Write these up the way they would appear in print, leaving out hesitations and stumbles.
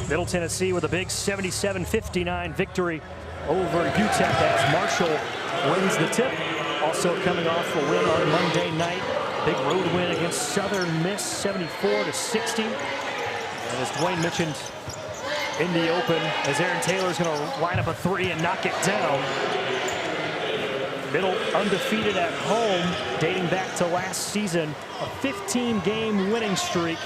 Middle Tennessee with a big 77-59 victory over UTEP as Marshall wins the tip. Also coming off a win on Monday night. Big road win against Southern Miss, 74-60. And as Dwayne mentioned in the open, as Aaron Taylor's going to line up a three and knock it down. Middle undefeated at home, dating back to last season, a 15-game winning streak.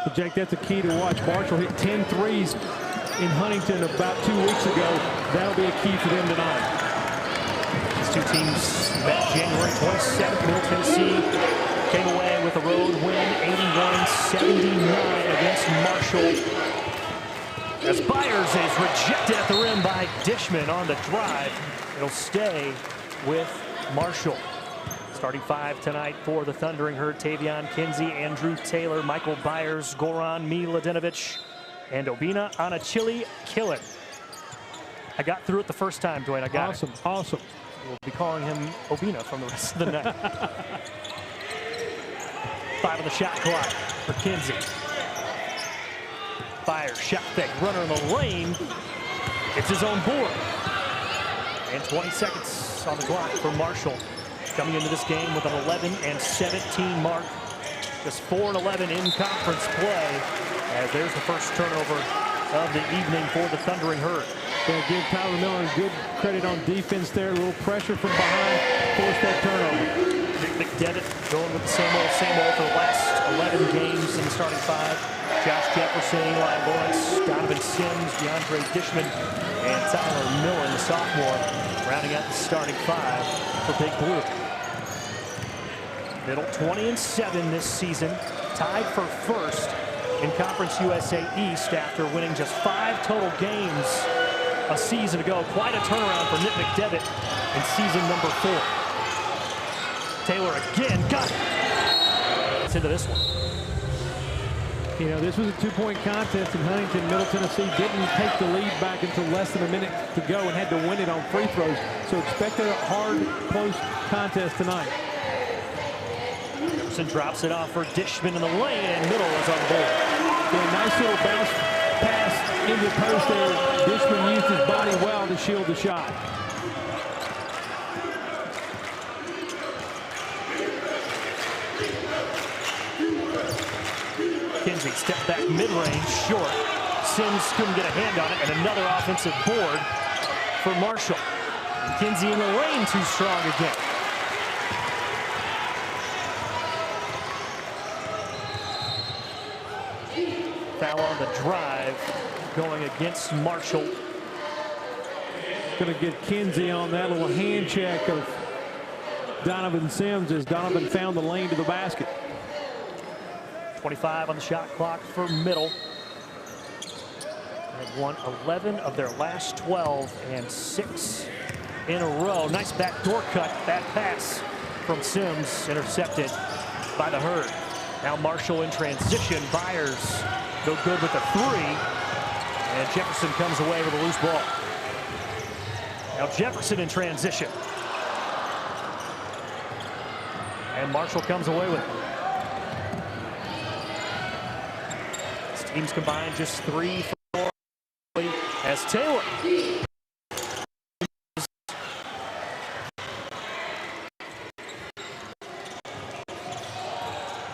But Jake, that's a key to watch. Marshall hit 10 threes in Huntington about 2 weeks ago. That'll be a key for them tonight. These two teams met January 27th. Middle Tennessee came away with a road win, 81-79 against Marshall. As Byers is rejected at the rim by Dishman on the drive. It'll stay with Marshall. Starting five tonight for the Thundering Herd: Tavion Kinsey, Andrew Taylor, Michael Byers, Goran Miladinovich, and Obina Anachili Killen. I got through it the first time, Dwayne. I got it. Awesome. We'll be calling him Obina from the rest of the night. 5 on the shot clock for Kinsey. Byers, shot fake, runner in the lane. It's his own board. And 20 seconds on the clock for Marshall. Coming into this game with an 11-17 mark. Just 4-11 in conference play. As there's the first turnover of the evening for the Thundering Herd. Yeah, give Tyler Miller good credit on defense there. A little pressure from behind, forced that turnover. Nick McDevitt going with the same old for the last 11 games in the starting five. Josh Jefferson, Eli Lawrence, Donovan Sims, DeAndre Dishman, and Tyler Miller, the sophomore, rounding out the starting five for Big Blue. Middle 20-7 this season, tied for first in Conference USA East after winning just 5 total games a season ago. Quite a turnaround for Nick McDevitt in season number 4. Taylor again, got it. Let's into this one. You know, this was a 2-point contest in Huntington. Middle Tennessee didn't take the lead back until less than a minute to go and had to win it on free throws. So expect a hard, close contest tonight. Jefferson drops it off for Dishman in the lane, and Middle is on board. Yeah, nice little bounce pass into the post there. Dishman used his body well to shield the shot. Kinsey steps back mid-range, short. Sims couldn't get a hand on it, and another offensive board for Marshall. And Kinsey in the lane, too strong again. Foul on the drive going against Marshall. Going to get Kinsey on that little hand check of Donovan Sims as Donovan found the lane to the basket. 25 on the shot clock for Middle. They've won 11 of their last 12 and 6 in a row. Nice backdoor cut, bad pass from Sims, intercepted by the Herd. Now Marshall in transition. Byers no good with the 3, and Jefferson comes away with a loose ball. Now Jefferson in transition, and Marshall comes away with it. Teams combined just 3 for 4 as Taylor.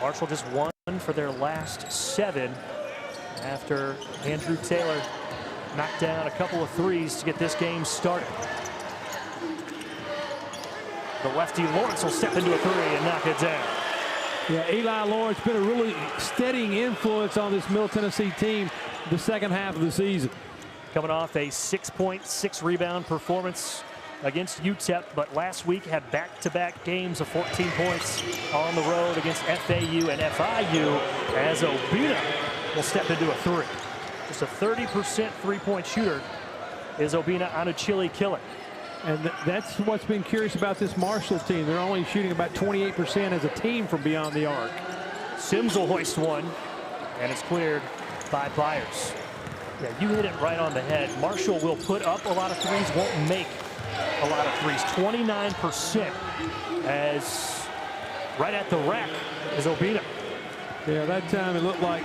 Marshall just 1 for their last 7 after Andrew Taylor knocked down a couple of threes to get this game started. The lefty Lawrence will step into a 3 and knock it down. Yeah, Eli Lawrence been a really steadying influence on this Middle Tennessee team the second half of the season. Coming off a 6-point, 6-rebound performance against UTEP, but last week had back-to-back games of 14 points on the road against FAU and FIU as Obina will step into a 3. Just a 30% three-point shooter is Obina Anachili Killen. And that's what's been curious about this Marshall team. They're only shooting about 28% as a team from beyond the arc. Sims will hoist one, and it's cleared by Byers. Yeah, you hit it right on the head. Marshall will put up a lot of threes, won't make a lot of threes. 29% as right at the rack is Obina. Yeah, that time it looked like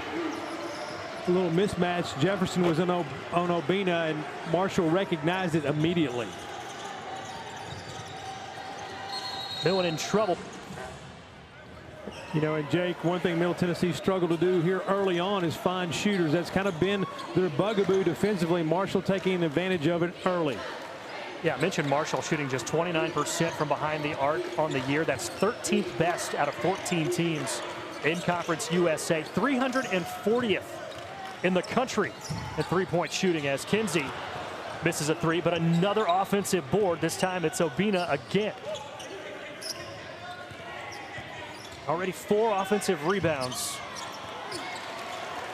a little mismatch. Jefferson was on Obina, and Marshall recognized it immediately. Middle in trouble. You know, and Jake, one thing Middle Tennessee struggled to do here early on is find shooters. That's kind of been their bugaboo defensively. Marshall taking advantage of it early. Yeah, I mentioned Marshall shooting just 29% from behind the arc on the year. That's 13th best out of 14 teams in Conference USA. 340th in the country in three-point shooting as Kinsey misses a three, but another offensive board. This time it's Obina again. Already 4 offensive rebounds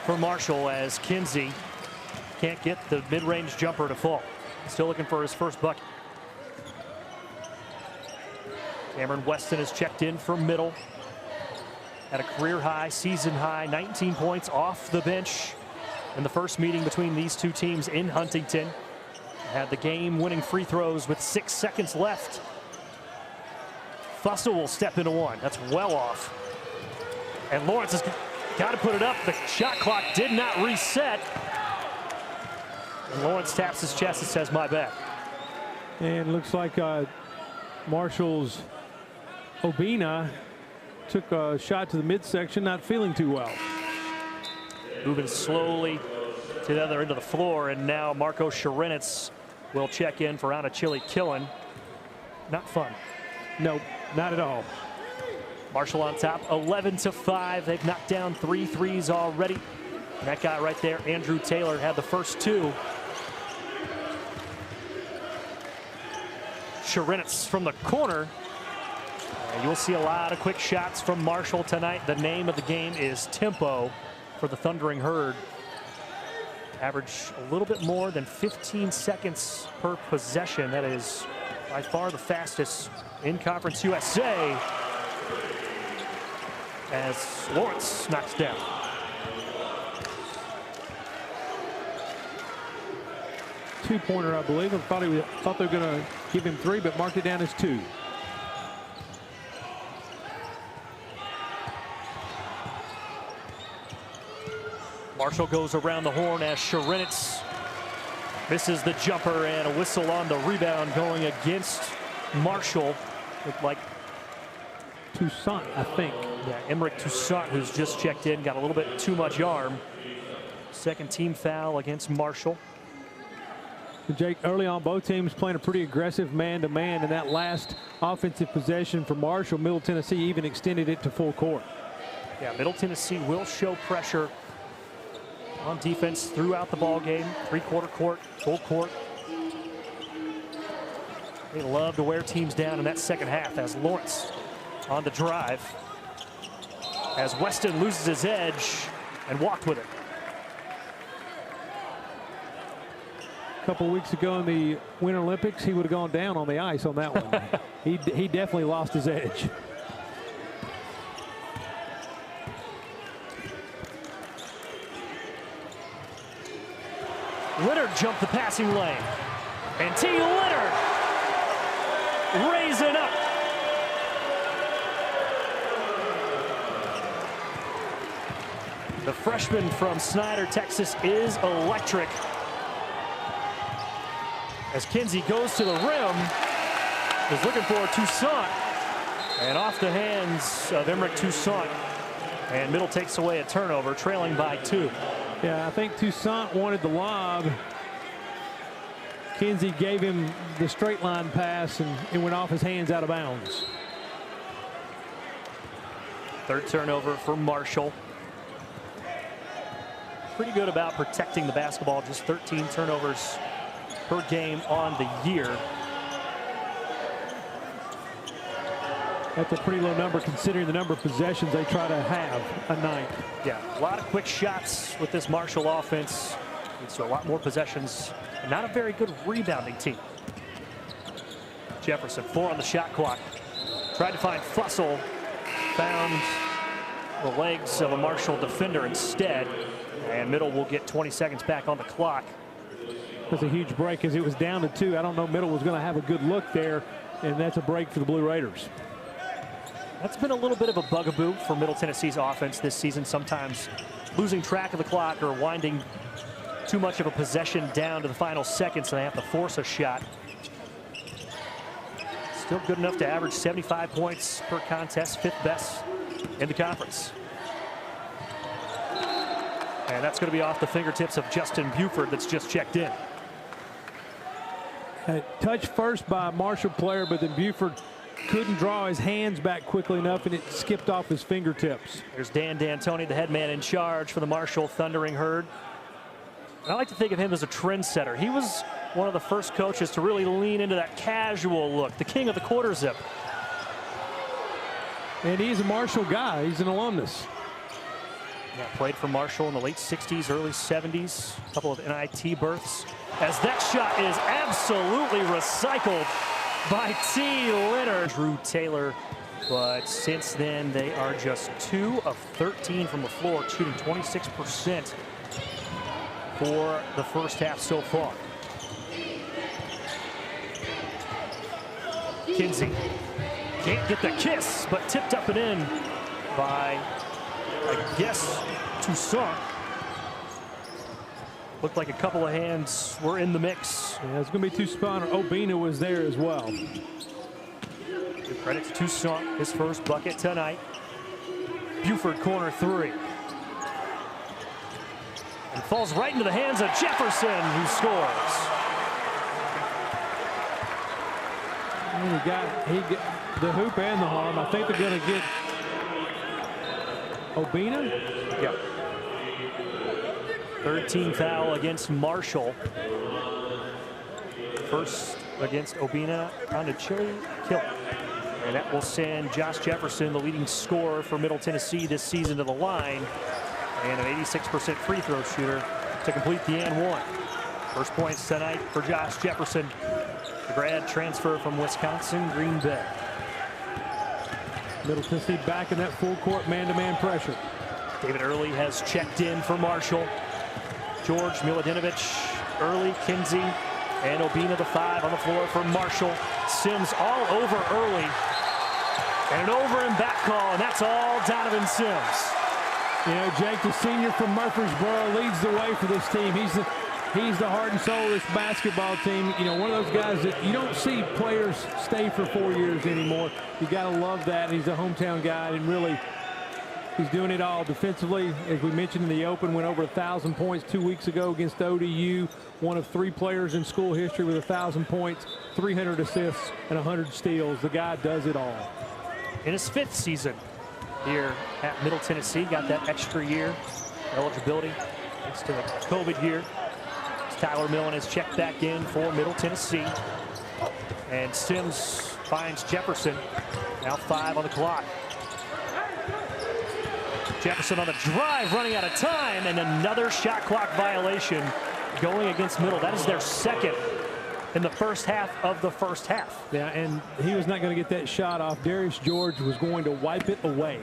for Marshall as Kinsey can't get the mid-range jumper to fall. Still looking for his first bucket. Cameron Weston has checked in from Middle. At a career high, season high, 19 points off the bench in the first meeting between these two teams in Huntington. Had the game-winning free throws with 6 seconds left. Fussell will step into one. That's well off. And Lawrence has got to put it up. The shot clock did not reset. And Lawrence taps his chest and says, my bad. And looks like Marshall's Obina took a shot to the midsection, not feeling too well. Moving slowly to the other end of the floor, and now Marco Sharinitz will check in for Anna Chili Killen. Not fun. Nope, not at all. Marshall on top, 11-5. They've knocked down 3 threes already. And that guy right there, Andrew Taylor, had the first 2. Sharinitz from the corner. You'll see a lot of quick shots from Marshall tonight. The name of the game is tempo for the Thundering Herd. Average a little bit more than 15 seconds per possession. That is by far the fastest in Conference USA. As Lawrence knocks down. Two-pointer, I believe. I thought they were going to give him 3, but marked it down as 2. Marshall goes around the horn as Sharinitz misses the jumper, and a whistle on the rebound going against Marshall. Looked like Toussaint, I think. Yeah, Emmerich Toussaint, who's just checked in, got a little bit too much arm. Second team foul against Marshall. Jake, early on, both teams playing a pretty aggressive man-to-man, and that last offensive possession for Marshall, Middle Tennessee even extended it to full court. Yeah, Middle Tennessee will show pressure on defense throughout the ball game. 3/4 court, full court. They love to wear teams down in that second half as Lawrence on the drive. As Weston loses his edge and walked with it. A couple of weeks ago in the Winter Olympics, he would have gone down on the ice on that one. he definitely lost his edge. Leonard jumped the passing lane. And T. Leonard raising up. The freshman from Snyder, Texas is electric. As Kinsey goes to the rim, is looking for Toussaint. And off the hands of Emmerich Toussaint. And Middle takes away a turnover, trailing by 2. Yeah, I think Toussaint wanted the lob. Kinsey gave him the straight line pass, and it went off his hands out of bounds. Third turnover for Marshall. Pretty good about protecting the basketball, just 13 turnovers per game on the year. That's a pretty low number considering the number of possessions they try to have a night. Yeah, a lot of quick shots with this Marshall offense. So a lot more possessions. Not a very good rebounding team. Jefferson, 4 on the shot clock. Tried to find Fussell. Found the legs of a Marshall defender instead. And Middle will get 20 seconds back on the clock. That's a huge break as it was down to 2. I don't know Middle was going to have a good look there. And that's a break for the Blue Raiders. That's been a little bit of a bugaboo for Middle Tennessee's offense this season. Sometimes losing track of the clock or winding too much of a possession down to the final seconds, and they have to force a shot. Still good enough to average 75 points per contest, 5th best in the conference. And that's going to be off the fingertips of Justin Buford that's just checked in. Touched first by a Marshall player, but then Buford couldn't draw his hands back quickly enough, and it skipped off his fingertips. There's Dan D'Antoni, the head man in charge for the Marshall Thundering Herd. And I like to think of him as a trendsetter. He was one of the first coaches to really lean into that casual look, the king of the quarter zip. And he's a Marshall guy. He's an alumnus. Yeah, played for Marshall in the late 60s, early 70s. A couple of NIT berths. As that shot is absolutely recycled by T. Leonard. Drew Taylor, but since then they are just 2 of 13 from the floor, shooting 26% for the first half so far. Kinsey can't get the kiss, but tipped up and in by, I guess, Toussaint. Looked like a couple of hands were in the mix. Yeah, it's going to be Toussaint. Obina was there as well. Give credit to Toussaint, his first bucket tonight. Buford corner 3. And falls right into the hands of Jefferson, who scores. He got the hoop and the harm. I think they're going to get Obina. Yeah. 3rd team foul against Marshall. First against Obina on to Chili Kill. And that will send Josh Jefferson, the leading scorer for Middle Tennessee this season, to the line. And an 86% free throw shooter to complete the and one. First points tonight for Josh Jefferson, the grad transfer from Wisconsin Green Bay. Middle Tennessee back in that full court man-to-man pressure. David Early has checked in for Marshall. George Miladinovich, Early, Kinsey, and Obina, the 5 on the floor for Marshall. Sims all over Early. And an over and back call, and that's all Donovan Sims. You know, Jake, the senior from Murfreesboro, leads the way for this team. He's the heart and soul of this basketball team. You know, one of those guys that you don't see players stay for 4 years anymore. You got to love that. He's a hometown guy, and really, he's doing it all defensively. As we mentioned in the open, went over 1,000 points 2 weeks ago against ODU. One of 3 players in school history with 1,000 points, 300 assists, and 100 steals. The guy does it all. In his 5th season here at Middle Tennessee, got that extra year eligibility thanks to the COVID year. Tyler Millen has checked back in for Middle Tennessee. And Sims finds Jefferson. Now 5 on the clock. Jefferson on the drive, running out of time, and another shot clock violation going against Middle. That is their 2nd in the first half of the first half. Yeah, and he was not going to get that shot off. Darius George was going to wipe it away.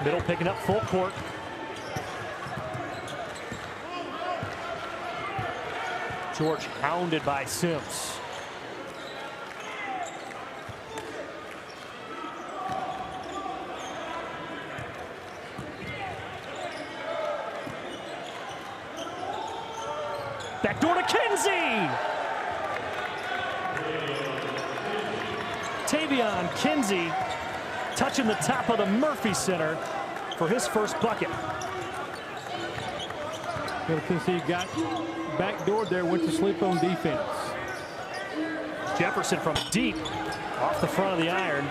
Middle picking up full court. George hounded by Sims. Backdoor to Kinsey. Tavion Kinsey touching the top of the Murphy Center for his first bucket. You can see he got backdoored there, went to sleep on defense. Jefferson from deep off the front of the iron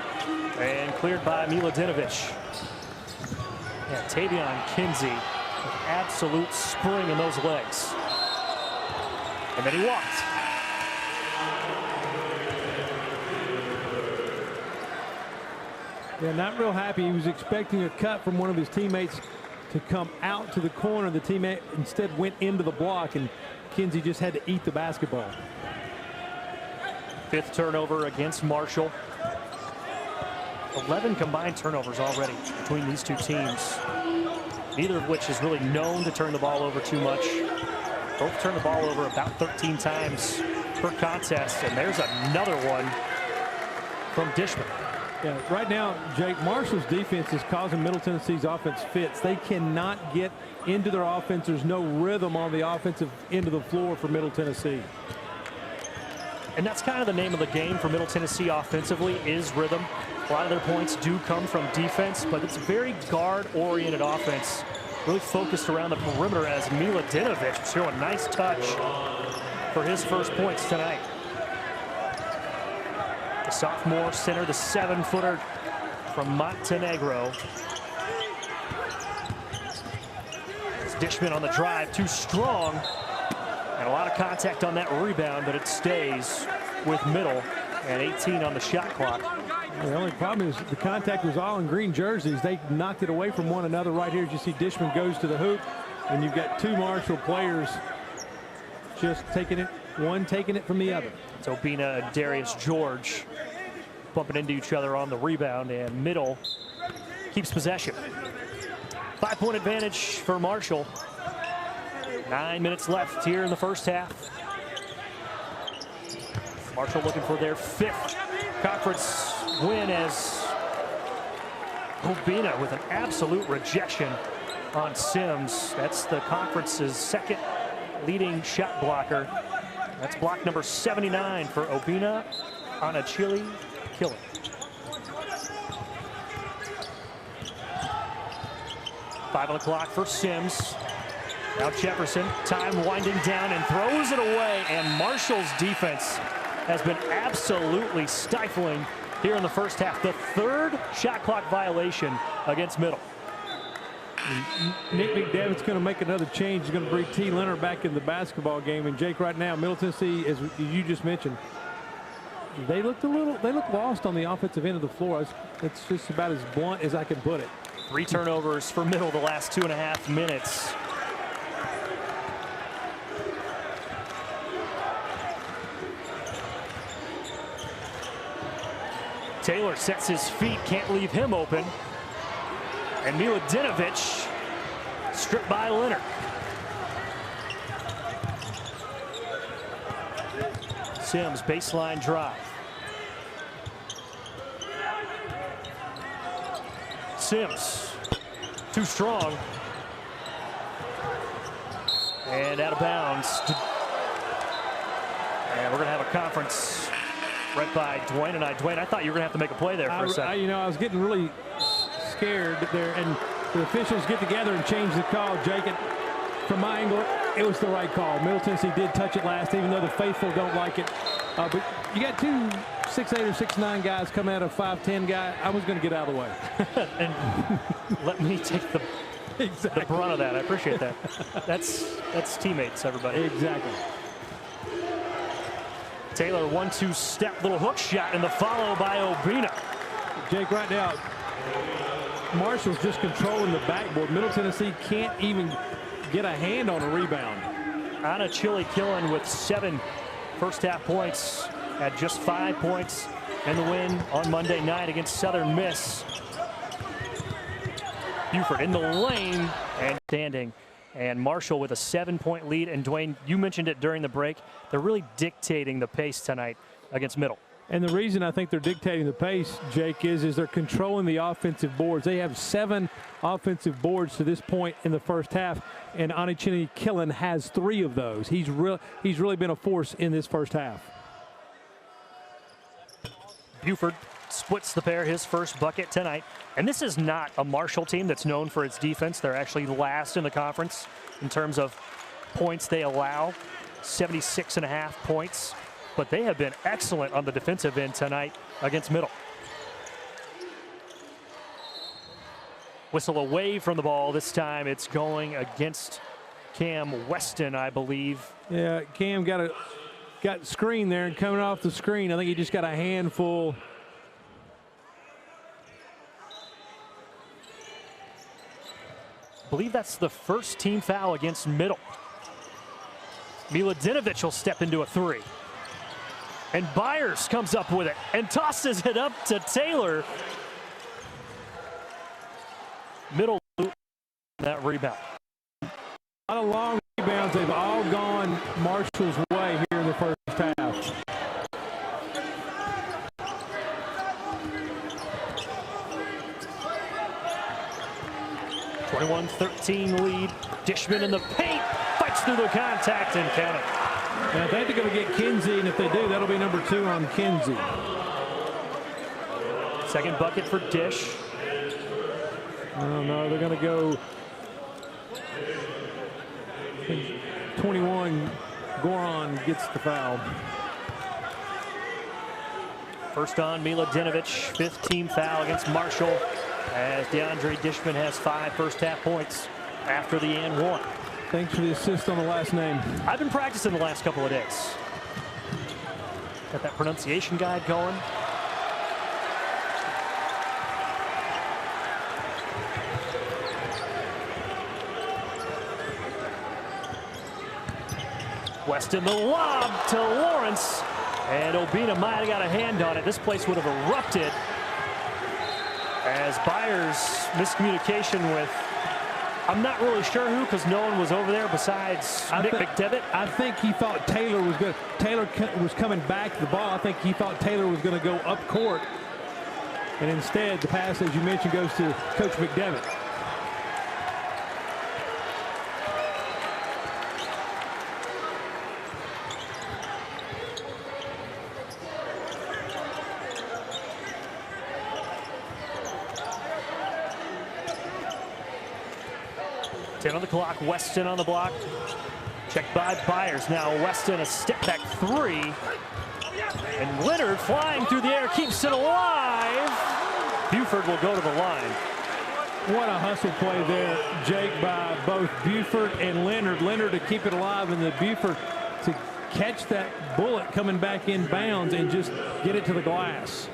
and cleared by Miladinovich. Yeah, Tavion Kinsey with absolute spring in those legs. And then he walked. Yeah, not real happy. He was expecting a cut from one of his teammates to come out to the corner. The teammate instead went into the block, and Kinsey just had to eat the basketball. 5th turnover against Marshall. 11 combined turnovers already between these two teams, neither of which is really known to turn the ball over too much. Both turn the ball over about 13 times per contest, and there's another one from Dishman. Yeah, right now, Jake, Marshall's defense is causing Middle Tennessee's offense fits. They cannot get into their offense. There's no rhythm on the offensive end of the floor for Middle Tennessee. And that's kind of the name of the game for Middle Tennessee offensively, is rhythm. A lot of their points do come from defense, but it's very guard-oriented offense, really focused around the perimeter, as Miladinovic showing a nice touch for his first points tonight. The sophomore center, the 7-footer from Montenegro. It's Dishman on the drive, too strong. And a lot of contact on that rebound, but it stays with Middle, and 18 on the shot clock. The only problem is the contact was all in green jerseys. They knocked it away from one another right here. As you see, Dishman goes to the hoop, and you've got two Marshall players just taking it, one taking it from the other. It's Obina and Darius George bumping into each other on the rebound, and Middle keeps possession. 5-point advantage for Marshall. 9 minutes left here in the first half. Marshall looking for their 5th conference win, as Obina with an absolute rejection on Sims. That's the conference's 2nd leading shot blocker. That's block number 79 for Obina on a Chile killer. Five on the clock for Sims. Now Jefferson, time winding down, and throws it away. And Marshall's defense has been absolutely stifling here in the first half. The 3rd shot clock violation against Middle. Nick McDevitt's going to make another change. He's going to bring T. Leonard back in the basketball game. And Jake, right now, Middle Tennessee, as you just mentioned, they look lost on the offensive end of the floor. It's just about as blunt as I can put it. 3 turnovers for Middle the last 2.5 minutes. Taylor sets his feet, can't leave him open. And Miladinovic stripped by Leonard. Sims, baseline drive. Sims, too strong. And out of bounds. And we're going to have a conference right by Dwayne and I. Dwayne, I thought you were going to have to make a play there for a second. I was getting really scared there, and the officials get together and change the call. Jake, from my angle, it was the right call. Middle Tennessee did touch it last, even though the faithful don't like it. But you got two 6'8" or 6'9" guys coming out of 5'10" guy. I was going to get out of the way. And let me take the brunt of that. I appreciate that. That's teammates, everybody. Exactly. Taylor, 1-2 step, little hook shot, and the follow by Obina. Jake, right now, Marshall's just controlling the backboard. Middle Tennessee can't even get a hand on a rebound. Anna Chile killing with 7 first-half points, had just 5 points in the win on Monday night against Southern Miss. Buford in the lane and standing. And Marshall with a 7-point lead. And Dwayne, you mentioned it during the break. They're really dictating the pace tonight against Middle. And the reason I think they're dictating the pace, Jake, is they're controlling the offensive boards. They have 7 offensive boards to this point in the first half, and Anichini Killen has 3 of those. He's really been a force in this first half. Buford splits the pair, his first bucket tonight. And this is not a Marshall team that's known for its defense. They're actually last in the conference in terms of points they allow, 76.5 points. But they have been excellent on the defensive end tonight against Middle. Whistle away from the ball. This time it's going against Cam Weston, I believe. Yeah, Cam got screen there, and coming off the screen, I think he just got a handful. I believe that's the first team foul against Middle. Miladinovic will step into a 3. And Byers comes up with it and tosses it up to Taylor. Middle that rebound. A lot of long rebounds. They've all gone Marshall's way here in the first half. 21-13 lead. Dishman in the paint, fights through the contact and count it. Now, I think they're going to get Kinsey, and if they do, that'll be number 2 on Kinsey. Second bucket for Dish. Oh, no, they're going to go 21. Goran gets the foul. First on Miladinovic, 5th team foul against Marshall, as DeAndre Dishman has 5 first-half points after the and 1. Thanks for the assist on the last name. I've been practicing the last couple of days. Got that pronunciation guide going. Weston the lob to Lawrence, and Obina might have got a hand on it. This place would have erupted as Byers miscommunication with, I'm not really sure who, because no one was over there besides Nick McDevitt. I think he thought Taylor was good. Taylor was coming back to the ball. I think he thought Taylor was going to go up court, and instead the pass, as you mentioned, goes to Coach McDevitt. On the clock, Weston on the block. Checked by Byers. Now Weston, a step back 3. And Leonard flying through the air, keeps it alive. Buford will go to the line. What a hustle play there, Jake, by both Buford and Leonard. Leonard to keep it alive, and the Buford to catch that bullet coming back in bounds and just get it to the glass.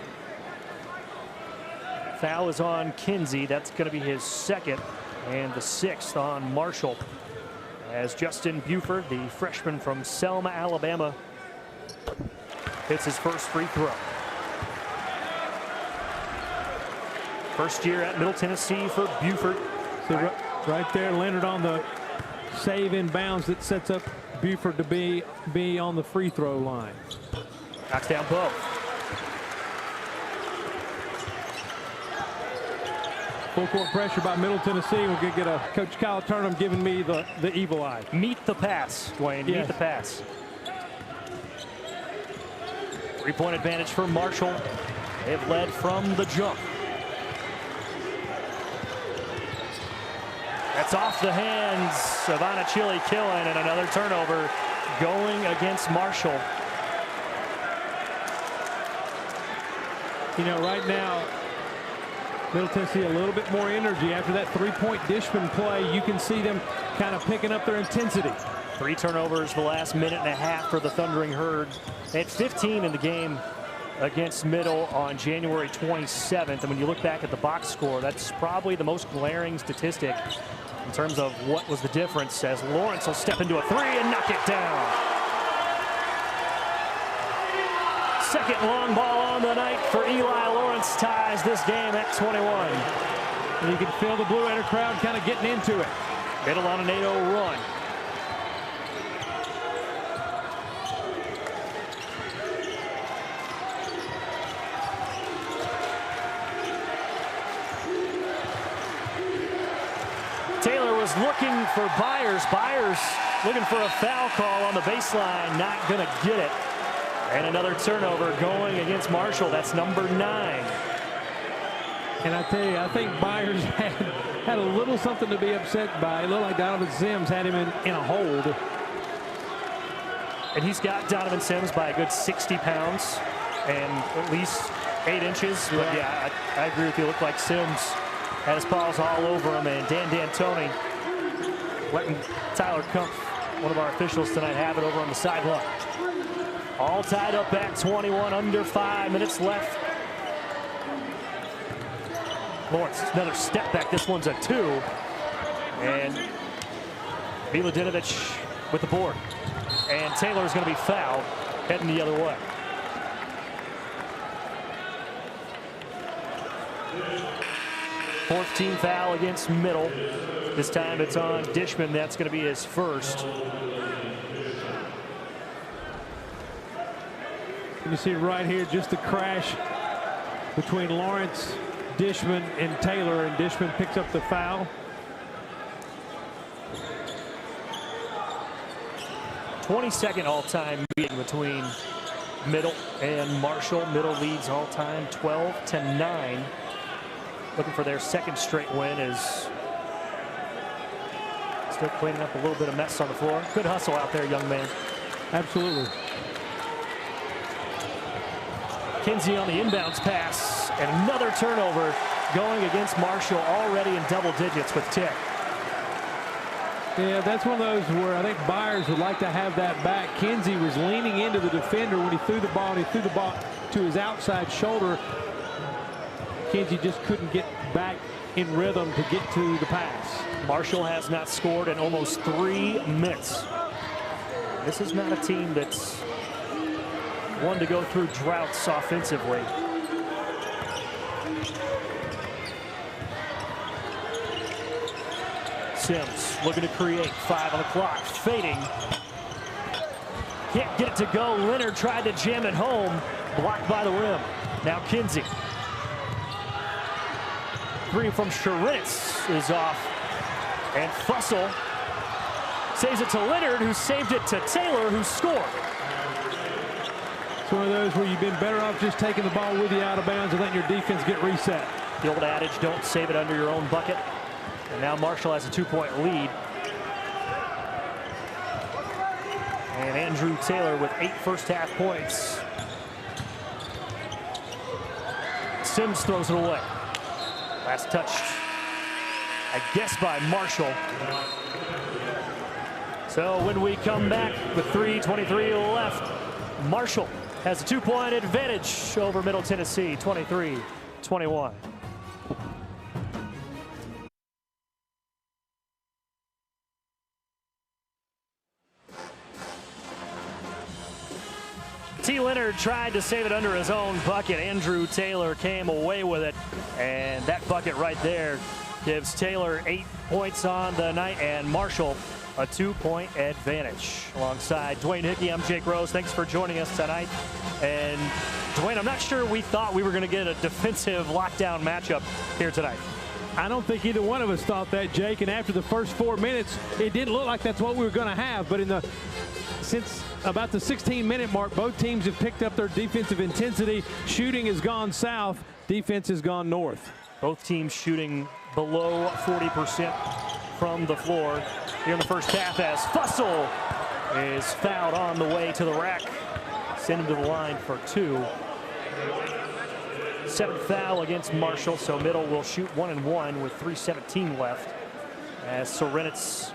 Foul is on Kinsey. That's going to be his 2nd. And the 6th on Marshall, as Justin Buford, the freshman from Selma, Alabama, hits his first free throw. First year at Middle Tennessee for Buford. So right there, Leonard on the save in bounds that sets up Buford to be on the free throw line. Knocks down both. Full court pressure by Middle Tennessee. We're going to get a Coach Kyle Turnham giving me the evil eye. Meet the pass, Dwayne. Yes. Meet the pass. 3-point advantage for Marshall. They've led from the jump. That's off the hands of Anachili Killen, and another turnover going against Marshall. You know, right now, Middle Tennessee a little bit more energy after that 3-point Dishman play. You can see them kind of picking up their intensity. 3 turnovers the last minute and a half for the Thundering Herd. They had 15 in the game against Middle on January 27th. And when you look back at the box score, that's probably the most glaring statistic in terms of what was the difference, as Lawrence will step into a 3 and knock it down. Second long ball on the night for Eli. Lawrence ties this game at 21. And you can feel the Blue Raider crowd kind of getting into it. Middle on an 8-0 run. Taylor was looking for Byers. Byers looking for a foul call on the baseline. Not going to get it. And another turnover going against Marshall. That's number 9. And I tell you, I think Byers had a little something to be upset by. It looked like Donovan Sims had him in a hold. And he's got Donovan Sims by a good 60 pounds and at least 8 inches. But yeah, I agree with you. It looked like Sims had his paws all over him. And Dan D'Antoni letting Tyler Kumpf, one of our officials tonight, have it over on the sideline. All tied up at 21, under 5 minutes left. Lawrence, another step back. This one's a 2. And Miladinovic with the board. And Taylor's going to be fouled, heading the other way. Fourth team foul against Middle. This time it's on Dishman. That's going to be his first. You see right here just the crash between Lawrence, Dishman, and Taylor, and Dishman picks up the foul. 22nd all-time meeting between Middle and Marshall. Middle leads all-time 12-9. Looking for their second straight win is still cleaning up a little bit of mess on the floor. Good hustle out there, young man. Absolutely. Kinsey on the inbounds pass, and another turnover going against Marshall, already in double digits with Tick. Yeah, that's one of those where I think Byers would like to have that back. Kinsey was leaning into the defender when he threw the ball, and he threw the ball to his outside shoulder. Kinsey just couldn't get back in rhythm to get to the pass. Marshall has not scored in almost 3 minutes. This is not a team that's one to go through droughts offensively. Sims looking to create, 5 on the clock, fading. Can't get it to go. Leonard tried to jam it home, blocked by the rim. Now Kinsey. 3 from Sharitz is off. And Fussell saves it to Leonard, who saved it to Taylor, who scored. It's one of those where you've been better off just taking the ball with you out of bounds and letting your defense get reset. The old adage, don't save it under your own bucket. And now Marshall has a 2-point lead. And Andrew Taylor with 8 first-half points. Sims throws it away. Last touch, I guess, by Marshall. So when we come back with 3:23 left, Marshall has a 2-point advantage over Middle Tennessee, 23-21. T. Leonard tried to save it under his own bucket. Andrew Taylor came away with it, and that bucket right there gives Taylor 8 points on the night and Marshall a 2-point advantage. Alongside Dwayne Hickey, I'm Jake Rose. Thanks for joining us tonight. And Dwayne, I'm not sure we thought we were going to get a defensive lockdown matchup here tonight. I don't think either one of us thought that, Jake. And after the first 4 minutes, it didn't look like that's what we were going to have. But since about the 16-minute mark, both teams have picked up their defensive intensity. Shooting has gone south. Defense has gone north. Both teams shooting below 40% from the floor here in the first half, as Fussell is fouled on the way to the rack. Send him to the line for 2. 7th foul against Marshall, so Middle will shoot 1 and 1 with 3:17 left, as Sorenitz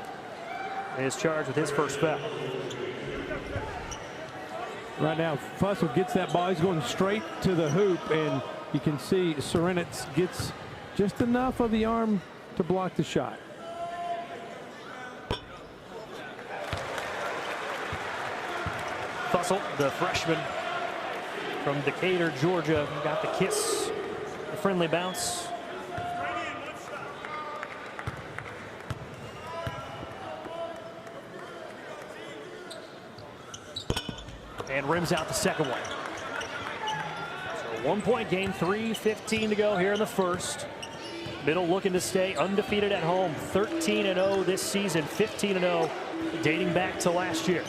is charged with his first foul. Right now, Fussell gets that ball. He's going straight to the hoop, and you can see Sorenitz gets just enough of the arm to block the shot. Fussell, the freshman from Decatur, Georgia, got the kiss, the friendly bounce. And rims out the second one. So 1-point game, 3:15 to go here in the first. Middle looking to stay undefeated at home, 13-0 this season, 15-0 dating back to last year.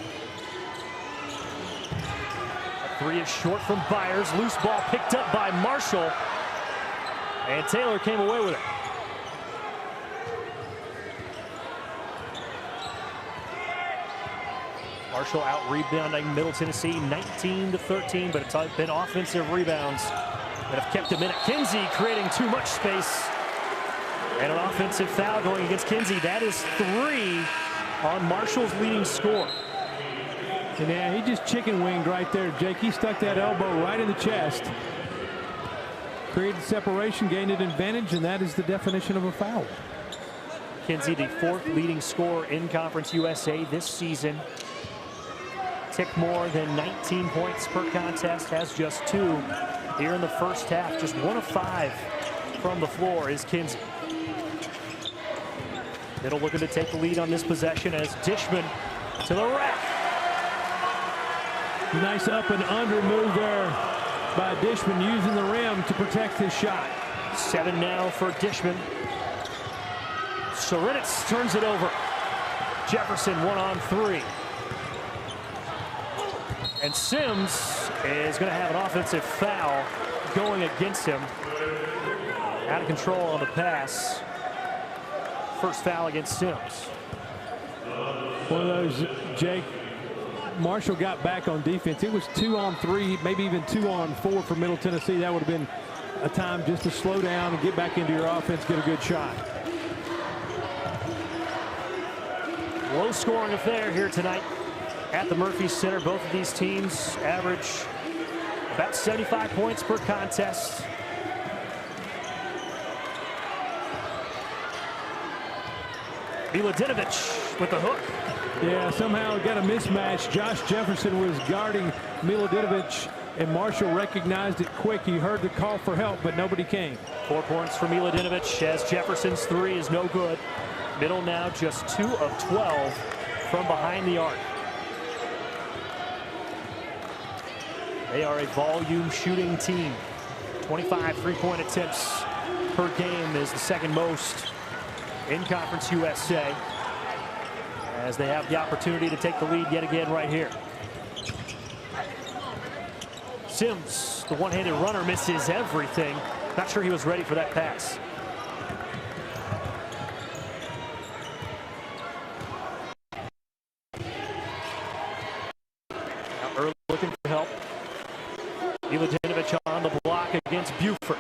A 3 is short from Byers. Loose ball picked up by Marshall, and Taylor came away with it. Marshall out rebounding Middle Tennessee 19-13, but it's been offensive rebounds that have kept him in it. Kinsey creating too much space, and an offensive foul going against Kinsey. That is 3 on Marshall's leading scorer. And yeah, he just chicken winged right there, Jake. He stuck that elbow right in the chest. Created separation, gained an advantage, and that is the definition of a foul. Kinsey, the 4th leading scorer in Conference USA this season. Tick more than 19 points per contest, has just 2 here in the first half. Just 1 of 5 from the floor is Kinsey. Middle looking to take the lead on this possession as Dishman to the rack. Nice up and under move there by Dishman, using the rim to protect his shot. 7 now for Dishman. Sorenitz turns it over. Jefferson 1-on-3. And Sims is going to have an offensive foul going against him. Out of control on the pass. First foul against Sims. One of those, Jake, Marshall got back on defense. It was 2-on-3, maybe even 2-on-4 for Middle Tennessee. That would have been a time just to slow down and get back into your offense, get a good shot. Low scoring affair here tonight at the Murphy Center. Both of these teams average about 75 points per contest. Milodinovic with the hook. Yeah, somehow got a mismatch. Josh Jefferson was guarding Milodinovic, and Marshall recognized it quick. He heard the call for help, but nobody came. 4 points for Milodinovic as Jefferson's three is no good. Middle now just 2 of 12 from behind the arc. They are a volume shooting team. 25 three-point attempts per game is the second most in Conference USA, as they have the opportunity to take the lead yet again right here. Sims, the one-handed runner, misses everything. Not sure he was ready for that pass. Now Early looking for help. Milodinovic on the block against Buford.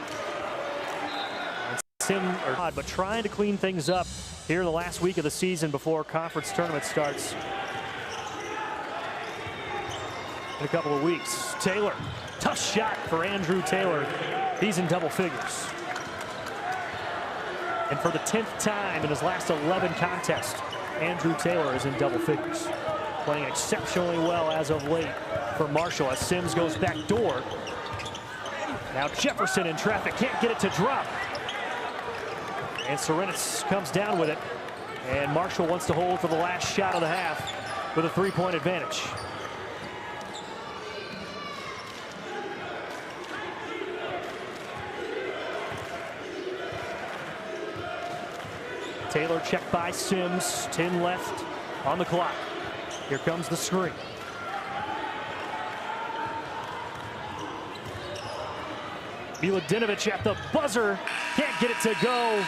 But trying to clean things up here in the last week of the season before conference tournament starts in a couple of weeks. Taylor, tough shot for Andrew Taylor. He's in double figures. And for the 10th time in his last 11 contests, Andrew Taylor is in double figures. Playing exceptionally well as of late for Marshall as Sims goes back door. Now Jefferson in traffic, can't get it to drop. And Serenis comes down with it. And Marshall wants to hold for the last shot of the half with a three-point advantage. Taylor checked by Sims. 10 left on the clock. Here comes the screen. Milodinovic at the buzzer. Can't get it to go.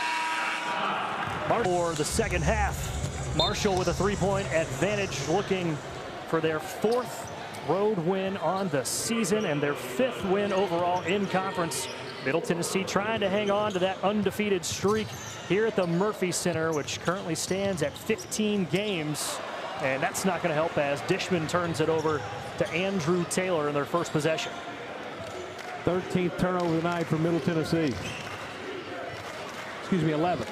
For the second half. Marshall with a three-point advantage, looking for their 4th road win on the season and their 5th win overall in conference. Middle Tennessee trying to hang on to that undefeated streak here at the Murphy Center, which currently stands at 15 games. And that's not going to help as Dishman turns it over to Andrew Taylor in their first possession. 13th turnover tonight for Middle Tennessee. Excuse me, 11th.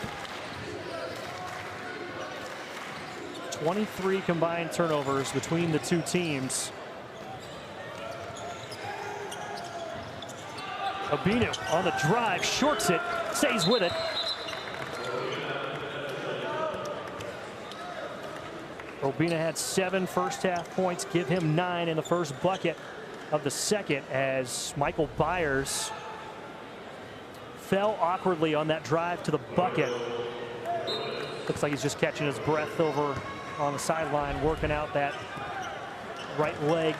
23 combined turnovers between the two teams. Obinu on the drive, shorts it, stays with it. Obinu had 7 first-half points, give him 9 in the first bucket of the second, as Michael Byers fell awkwardly on that drive to the bucket. Looks like he's just catching his breath over on the sideline, working out that right leg.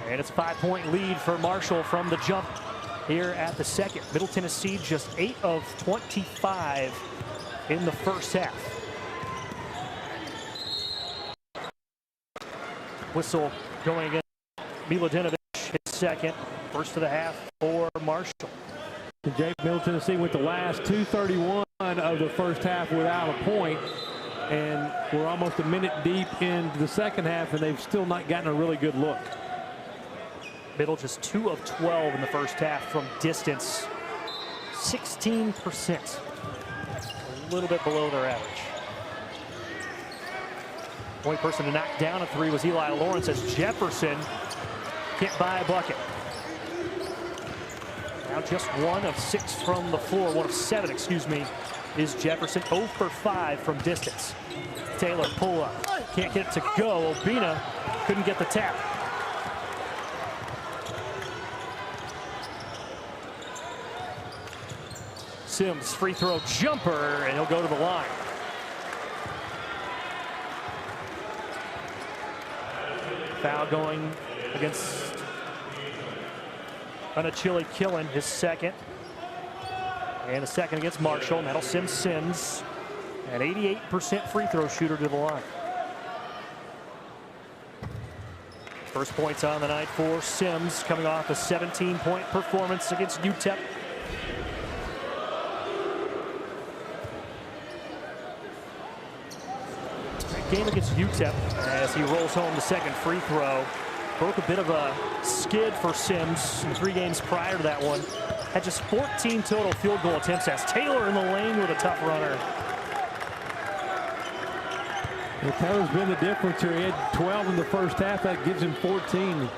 And it's a 5-point lead for Marshall from the jump here at the second. Middle Tennessee just 8 of 25 in the first half. Whistle going against Milodinovic, his second. First of the half for Marshall. Jake, Middle Tennessee went the last 2:31 of the first half without a point, and we're almost a minute deep into the second half, and they've still not gotten a really good look. Middle just 2 of 12 in the first half from distance, 16%, a little bit below their average. Only person to knock down a 3 was Eli Lawrence, as Jefferson can't buy a bucket. Now just 1 of 6 from the floor, 1 of 7, excuse me, is Jefferson. 0 for 5 from distance. Taylor pull up, can't get it to go. Obinu couldn't get the tap. Sims free throw jumper, and he'll go to the line. Foul going against Chili Killen, his second. And a second against Marshall. And that'll send Sims, an 88% free throw shooter, to the line. First points on the night for Sims, coming off a 17-point performance against UTEP. Game against UTEP as he rolls home the second free throw. Broke a bit of a skid for Sims in 3 games prior to that one. Had just 14 total field goal attempts as Taylor in the lane with a tough runner. Well, Taylor's been the difference here. He had 12 in the first half. That gives him 14.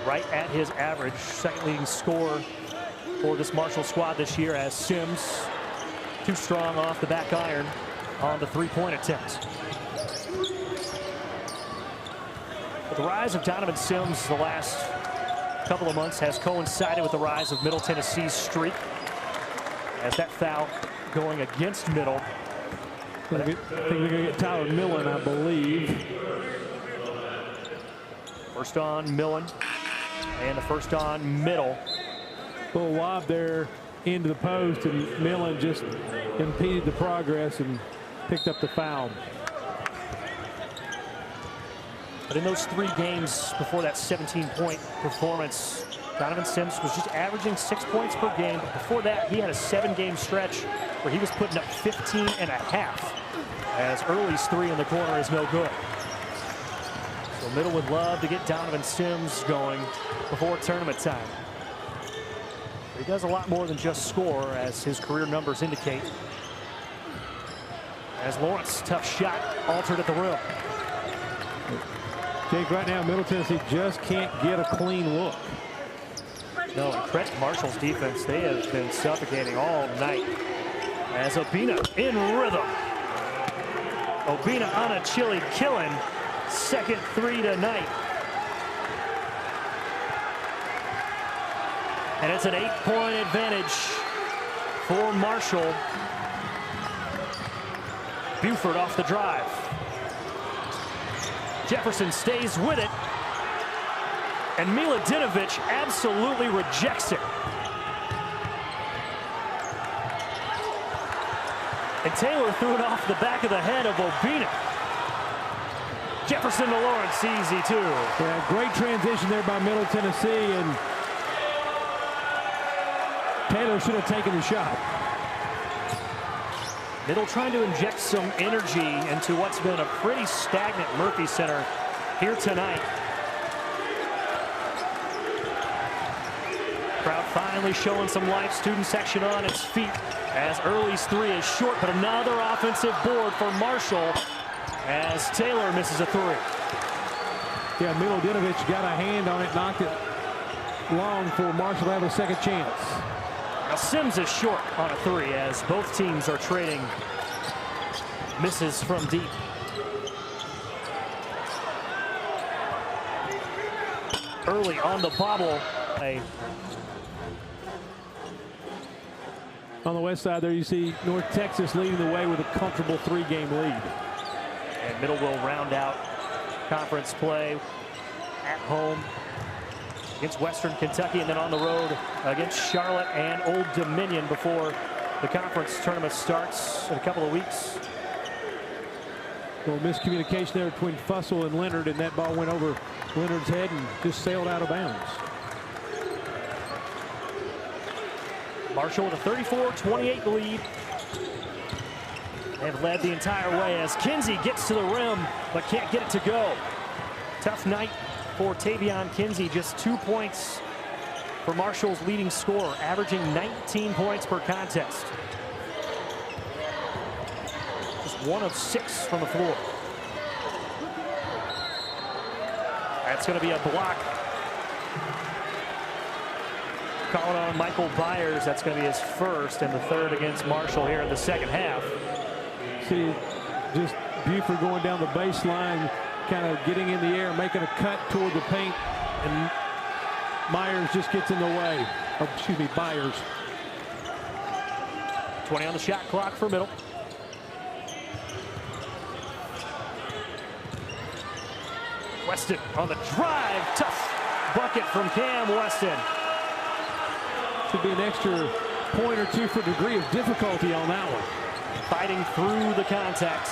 Right at his average. Second leading scorer for this Marshall squad this year, as Sims too strong off the back iron on the 3-point attempt. But the rise of Donovan Sims the last couple of months has coincided with the rise of Middle Tennessee's streak, as that foul going against Middle. I think they're going to get Tyler Millen, I believe. First on Millen, and the first on Middle. Little lob there into the post, and Millen just impeded the progress and picked up the foul. But in those 3 games before that 17-point performance, Donovan Sims was just averaging 6 points per game. But before that, he had a 7-game stretch where he was putting up 15 and a half, as Early's 3 in the corner is no good. So Middle would love to get Donovan Sims going before tournament time. But he does a lot more than just score, as his career numbers indicate. As Lawrence, tough shot, altered at the rim. Jake, right now, Middle Tennessee just can't get a clean look. No, and credit Marshall's defense. They have been suffocating all night. As Obina in rhythm. Obina on a Chili Killen. Second 3 tonight. And it's an 8-point advantage for Marshall. Buford off the drive. Jefferson stays with it. And Miladinovich absolutely rejects it. And Taylor threw it off the back of the head of Obina. Jefferson to Lawrence, easy too. Yeah, great transition there by Middle Tennessee, and Taylor should have taken the shot. Middle trying to inject some energy into what's been a pretty stagnant Murphy Center here tonight. Crowd finally showing some life. Student section on its feet as Early's 3 is short, but another offensive board for Marshall as Taylor misses a 3. Yeah, Miladinovich got a hand on it, knocked it long for Marshall to have a second chance. Now Sims is short on a 3 as both teams are trading misses from deep. Early on the bobble. On the west side there, you see North Texas leading the way with a comfortable 3-game lead. And Middle will round out conference play at home against Western Kentucky, and then on the road against Charlotte and Old Dominion before the conference tournament starts in a couple of weeks. A little miscommunication there between Fussell and Leonard, and that ball went over Leonard's head and just sailed out of bounds. Marshall with a 34-28 lead. They've led the entire way as Kinsey gets to the rim but can't get it to go. Tough night for Tavion Kinsey. Just 2 points for Marshall's leading scorer, averaging 19 points per contest. Just 1 of 6 from the floor. That's going to be a block. Calling on Michael Byers. That's going to be his first and the third against Marshall here in the second half. See, just Buford going down the baseline, kind of getting in the air, making a cut toward the paint, and Myers just gets in the way. Oh, excuse me, Byers. 20 on the shot clock for Middle. Weston on the drive. Tough bucket from Cam Weston. Should be an extra point or two for degree of difficulty on that one. Fighting through the contact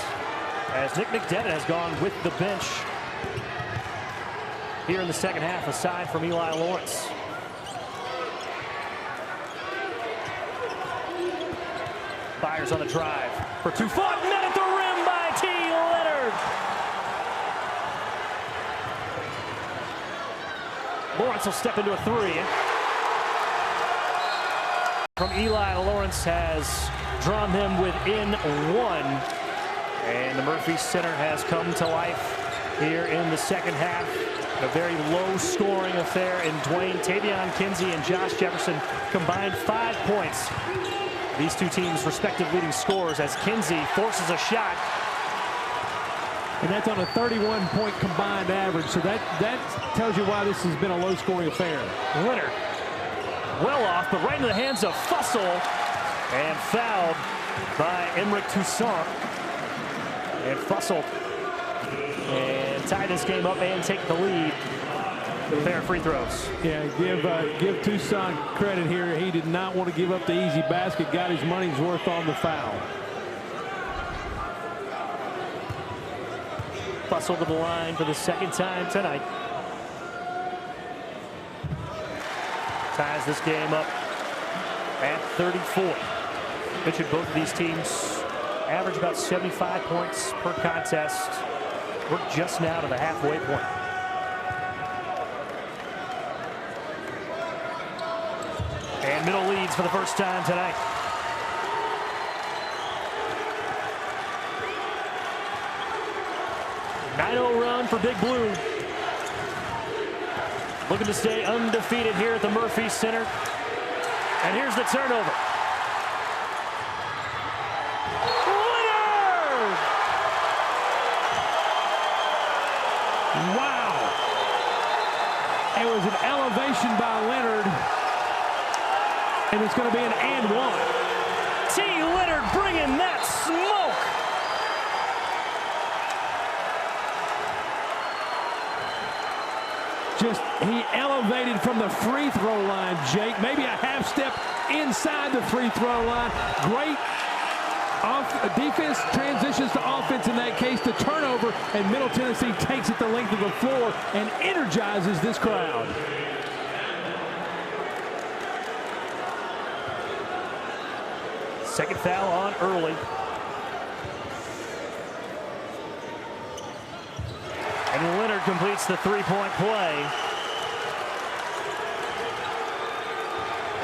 as Nick McDevitt has gone with the bench here in the second half, aside from Eli Lawrence. Byers on the drive for 2. Fought met at the rim by T. Leonard. Lawrence will step into a 3. From Eli Lawrence has drawn them within 1. And the Murphy Center has come to life here in the second half. A very low-scoring affair in Dwayne, Tavion Kinsey, and Josh Jefferson combined 5 points. These two teams' respective leading scorers as Kinsey forces a shot. And that's on a 31-point combined average. So that tells you why this has been a low-scoring affair. Leonard well off, but right into the hands of Fussell, and fouled by Emerick Toussaint. And Fussell and tie this game up and take the lead. The pair of free throws. Yeah, give Toussaint credit here. He did not want to give up the easy basket. Got his money's worth on the foul. Fussell to the line for the second time tonight. Ties this game up at 34. Mentioned both of these teams average about 75 points per contest. We're just now to the halfway point. And Middle leads for the first time tonight. A 9-0 run for Big Blue. Looking to stay undefeated here at the Murphy Center. And here's the turnover. Leonard! Wow. It was an elevation by Leonard. And it's going to be an and one. T. Leonard bringing that smoke. Just, he elevated from the free throw line, Jake. Maybe a half step inside the free throw line. Great defense transitions to offense in that case. The turnover, and Middle Tennessee takes it the length of the floor and energizes this crowd. Second foul on early. And Leonard completes the three-point play.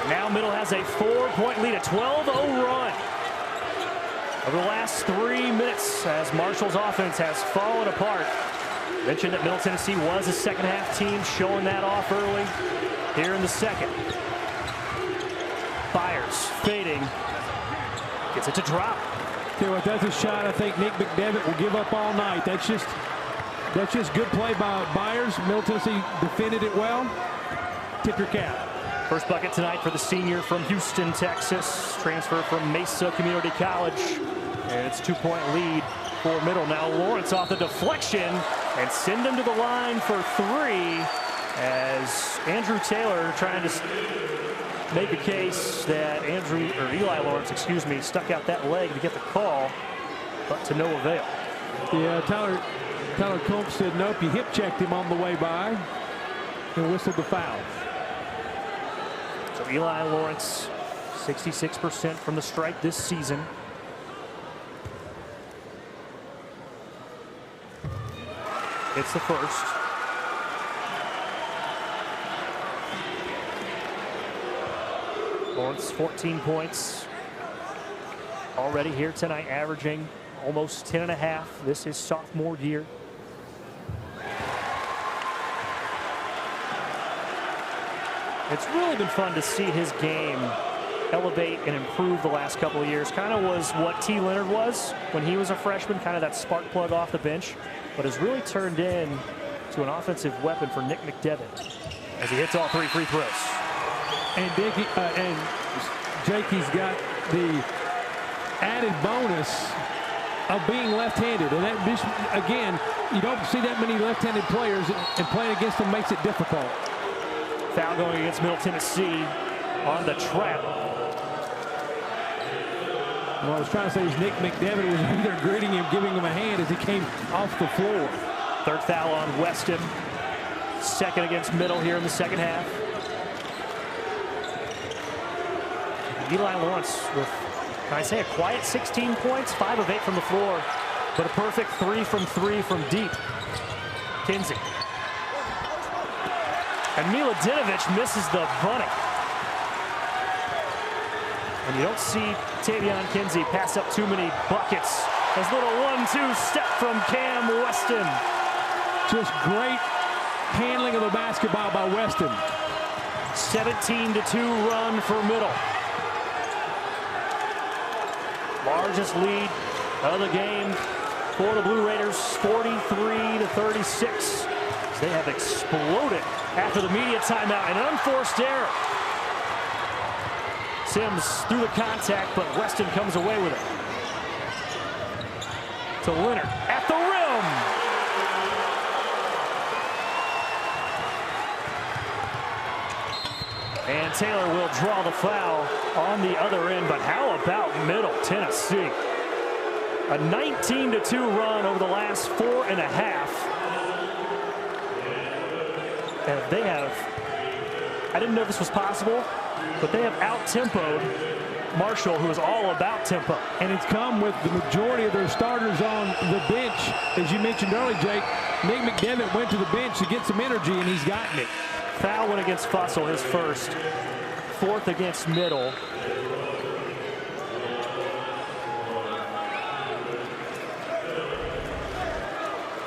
And now Middle has a 4-point lead, a 12-0 run. Over the last 3 minutes as Marshall's offense has fallen apart. Mentioned that Middle Tennessee was a second-half team, showing that off early here in the second. Byers fading. Gets it to drop. Tell you what, that's a shot I think Nick McDevitt will give up all night. That's just good play by Byers. Middle Tennessee defended it well. Tip your cap. First bucket tonight for the senior from Houston, Texas. Transfer from Mesa Community College. And it's a 2-point lead for Middle. Now Lawrence off the deflection and send him to the line for 3 as Andrew Taylor trying to make a case that Eli Lawrence, excuse me, stuck out that leg to get the call, but to no avail. Yeah, Tyler Combs said nope. He hip checked him on the way by and whistled the foul. So Eli Lawrence, 66% from the stripe this season. It's the first. Lawrence 14 points already here tonight, averaging almost 10.5. This is sophomore year. It's really been fun to see his game elevate and improve the last couple of years. Kind of was what T. Leonard was when he was a freshman, kind of that spark plug off the bench, but has really turned in to an offensive weapon for Nick McDevitt as he hits all 3 free throws. And Jake, he's got the added bonus of being left-handed. And that, again, you don't see that many left-handed players, and playing against them makes it difficult. Foul going against Middle Tennessee on the trap. What I was trying to say is Nick McDevitt was either greeting him, giving him a hand as he came off the floor. Third foul on Weston. Second against Middle here in the second half. Eli Lawrence with, can I say, a quiet 16 points, 5 of 8 from the floor, but a perfect 3 from 3 from deep. Kinsey. And Miladinovich misses the bunny. And you don't see Tavion Kinsey pass up too many buckets. This little 1-2 step from Cam Weston. Just great handling of the basketball by Weston. 17-2 run for Middle. Largest lead of the game for the Blue Raiders, 43-36. They have exploded after the media timeout, an unforced error. Sims through the contact, but Weston comes away with it. To Leonard at the rim. And Taylor will draw the foul on the other end, but how about Middle Tennessee? A 19-2 run over the last 4.5. And they have, I didn't know this was possible, but they have out-tempoed Marshall, who is all about tempo. And it's come with the majority of their starters on the bench. As you mentioned earlier, Jake, Nick McDevitt went to the bench to get some energy, and he's gotten it. Foul went against Fussell, his first. Fourth against Middle.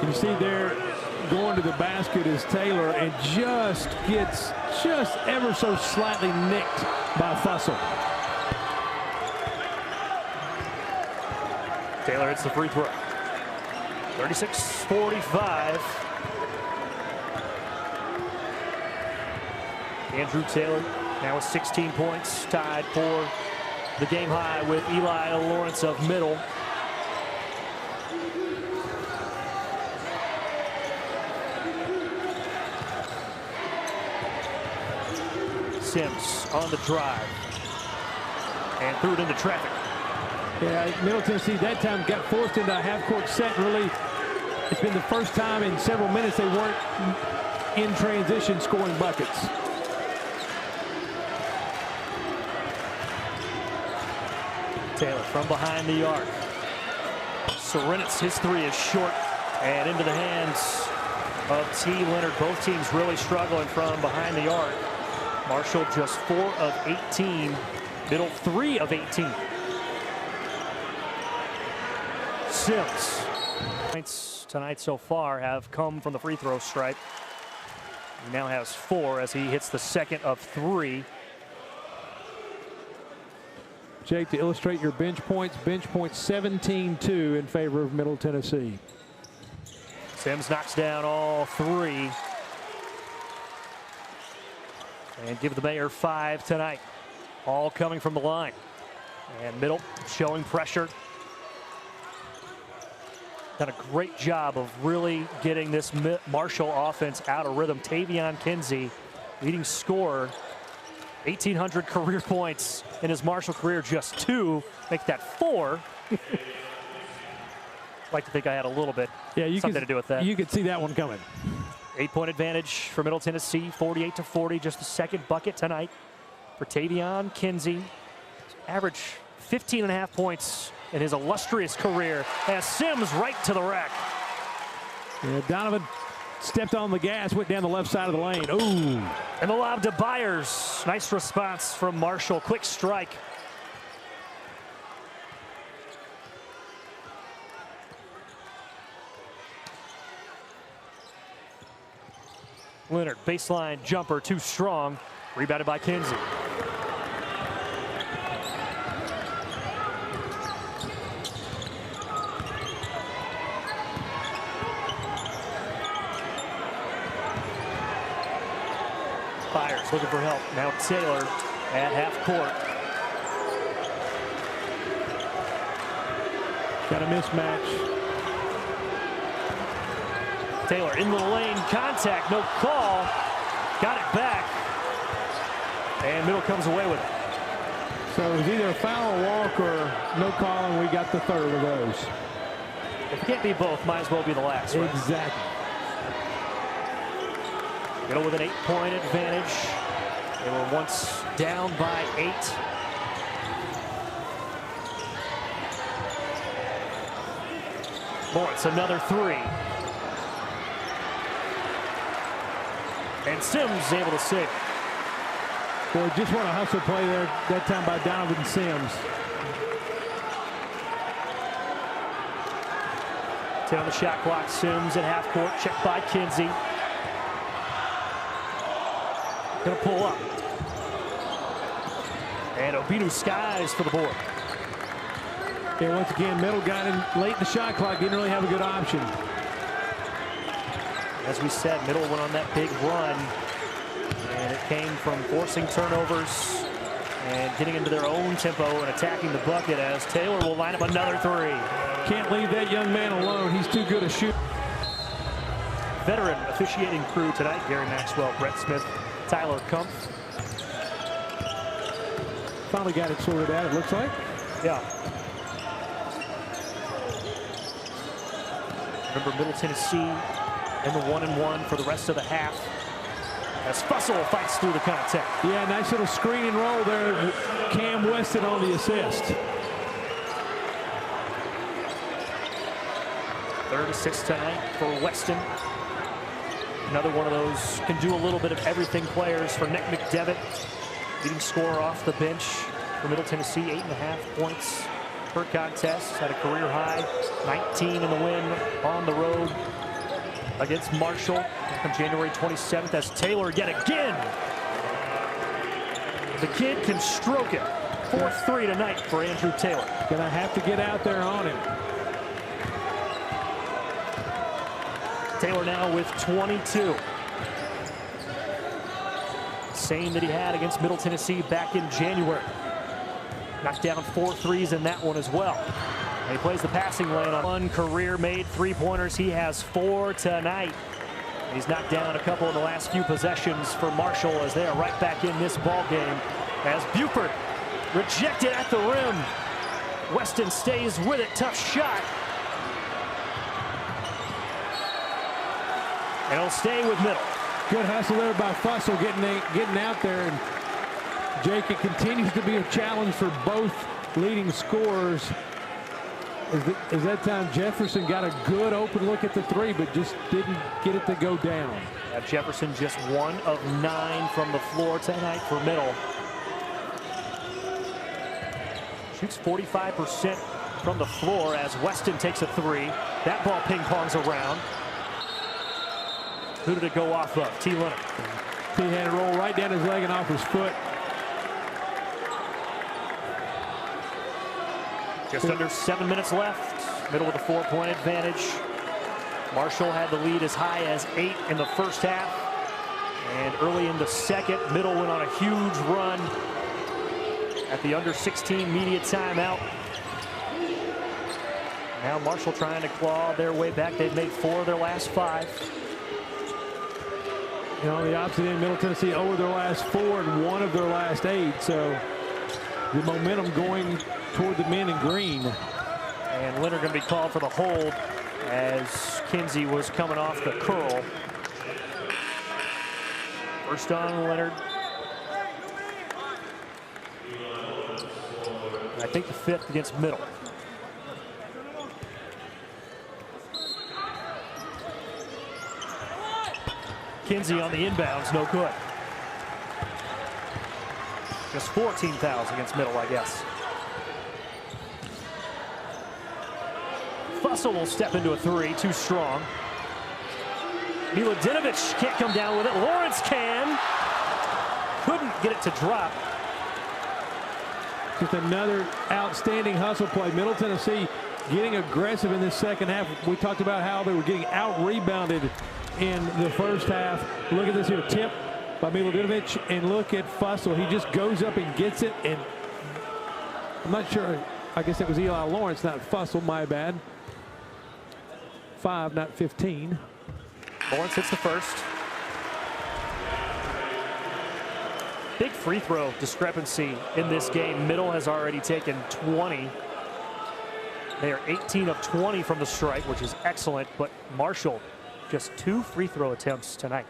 You see there going to the basket is Taylor, and just gets ever so slightly nicked by Fussell. Taylor hits the free throw. 36-45. Andrew Taylor now with 16 points, tied for the game high with Eli Lawrence of Middle. Sims on the drive and threw it into traffic. Yeah, Middle Tennessee that time got forced into a half-court set. Really, it's been the first time in several minutes they weren't in transition scoring buckets. Taylor from behind the arc. Serenitz, his three is short and into the hands of T. Leonard. Both teams really struggling from behind the arc. Marshall just 4 of 18. Middle 3 of 18. Sims. Points tonight so far have come from the free throw stripe. He now has 4 as he hits the second of 3. Jake, to illustrate your bench points 17-2 in favor of Middle Tennessee. Sims knocks down all 3. And give the Mayor 5 tonight. All coming from the line. And Middle showing pressure. Done a great job of really getting this Marshall offense out of rhythm. Tavion Kinsey, leading scorer, 1,800 career points in his Marshall career, just 2. Make that 4. Like to think I had a little bit something to do with that. You could see that one coming. 8-point advantage for Middle Tennessee, 48-40, just the second bucket tonight for Tavion Kinsey. Average 15.5 points in his illustrious career as Sims right to the rack. Yeah, Donovan stepped on the gas, went down the left side of the lane. Ooh. And the lob to Byers. Nice response from Marshall. Quick strike. Leonard, baseline jumper, too strong. Rebounded by Kinsey. Byers looking for help. Now Taylor at half court. Got a mismatch. Taylor in the lane, contact, no call. Got it back. And Middle comes away with it. So it was either a foul or walk or no call, and we got the third of those. If it can't be both, might as well be the last. Right? Exactly. Middle with an 8-point advantage. They were once down by 8. Lawrence, another 3. And Sims able to save it. Boy, just want a hustle play there that time by Donovan Sims. 10 on the shot clock. Sims at half court. Checked by Kinsey. Gonna pull up. And Obinu skies for the board. Yeah, once again, Middle got in late in the shot clock. Didn't really have a good option. As we said, Middle went on that big run. And it came from forcing turnovers and getting into their own tempo and attacking the bucket as Taylor will line up another 3. Can't leave that young man alone. He's too good a shooter. Veteran officiating crew tonight: Gary Maxwell, Brett Smith, Tyler Kumpf. Finally got it sorted out, it looks like. Yeah. Remember, Middle Tennessee in the 1-and-1 for the rest of the half as Fussell fights through the contact. Yeah, nice little screen and roll there. Cam Weston on the assist. Third assist tonight for Weston. Another one of those can do a little bit of everything players for Nick McDevitt. Leading scorer off the bench for Middle Tennessee, 8.5 points per contest. Had a career high, 19 in the win on the road against Marshall on January 27th as Taylor yet again. The kid can stroke it. 4th 3 tonight for Andrew Taylor. Gonna have to get out there on him. Taylor now with 22. Same that he had against Middle Tennessee back in January. Knocked down 4 threes in that one as well. And he plays the passing lane on one career-made 3-pointers. He has 4 tonight. He's knocked down a couple in the last few possessions for Marshall as they are right back in this ball game. As Buford rejected at the rim. Weston stays with it. Tough shot. And he'll stay with Middle. Good hustle there by Fussell getting out there. And Jake, it continues to be a challenge for both leading scorers. As that time Jefferson got a good open look at the 3, but just didn't get it to go down. Jefferson just 1 of 9 from the floor tonight for Middle. Shoots 45% from the floor as Weston takes a 3. That ball ping-pongs around. Who did it go off of? T. Leonard. He had it roll right down his leg and off his foot. Just under 7 minutes left. Middle with a 4-point advantage. Marshall had the lead as high as 8 in the first half. And early in the second, Middle went on a huge run at the under 16 media timeout. Now Marshall trying to claw their way back. They've made 4 of their last 5. You know, on the opposite end, Middle Tennessee over their last 4 and 1 of their last 8. So the momentum going toward the men in green. And Leonard going to be called for the hold as Kinsey was coming off the curl. First on Leonard. And I think the 5th against Middle. Kinsey on the inbounds, no good. Just 14 fouls against Middle, I guess. Fussell will step into a 3, too strong. Miladinovich can't come down with it. Lawrence can. Couldn't get it to drop. Just another outstanding hustle play. Middle Tennessee getting aggressive in this second half. We talked about how they were getting out-rebounded in the first half. Look at this here, tip by Miladinovich, and look at Fussell. He just goes up and gets it, and I'm not sure I guess it was Eli Lawrence, not Fussell, my bad. 5, not 15. Lawrence hits the first. Big free throw discrepancy in this game. Middle has already taken 20. They are 18 of 20 from the stripe, which is excellent, but Marshall just 2 free throw attempts tonight.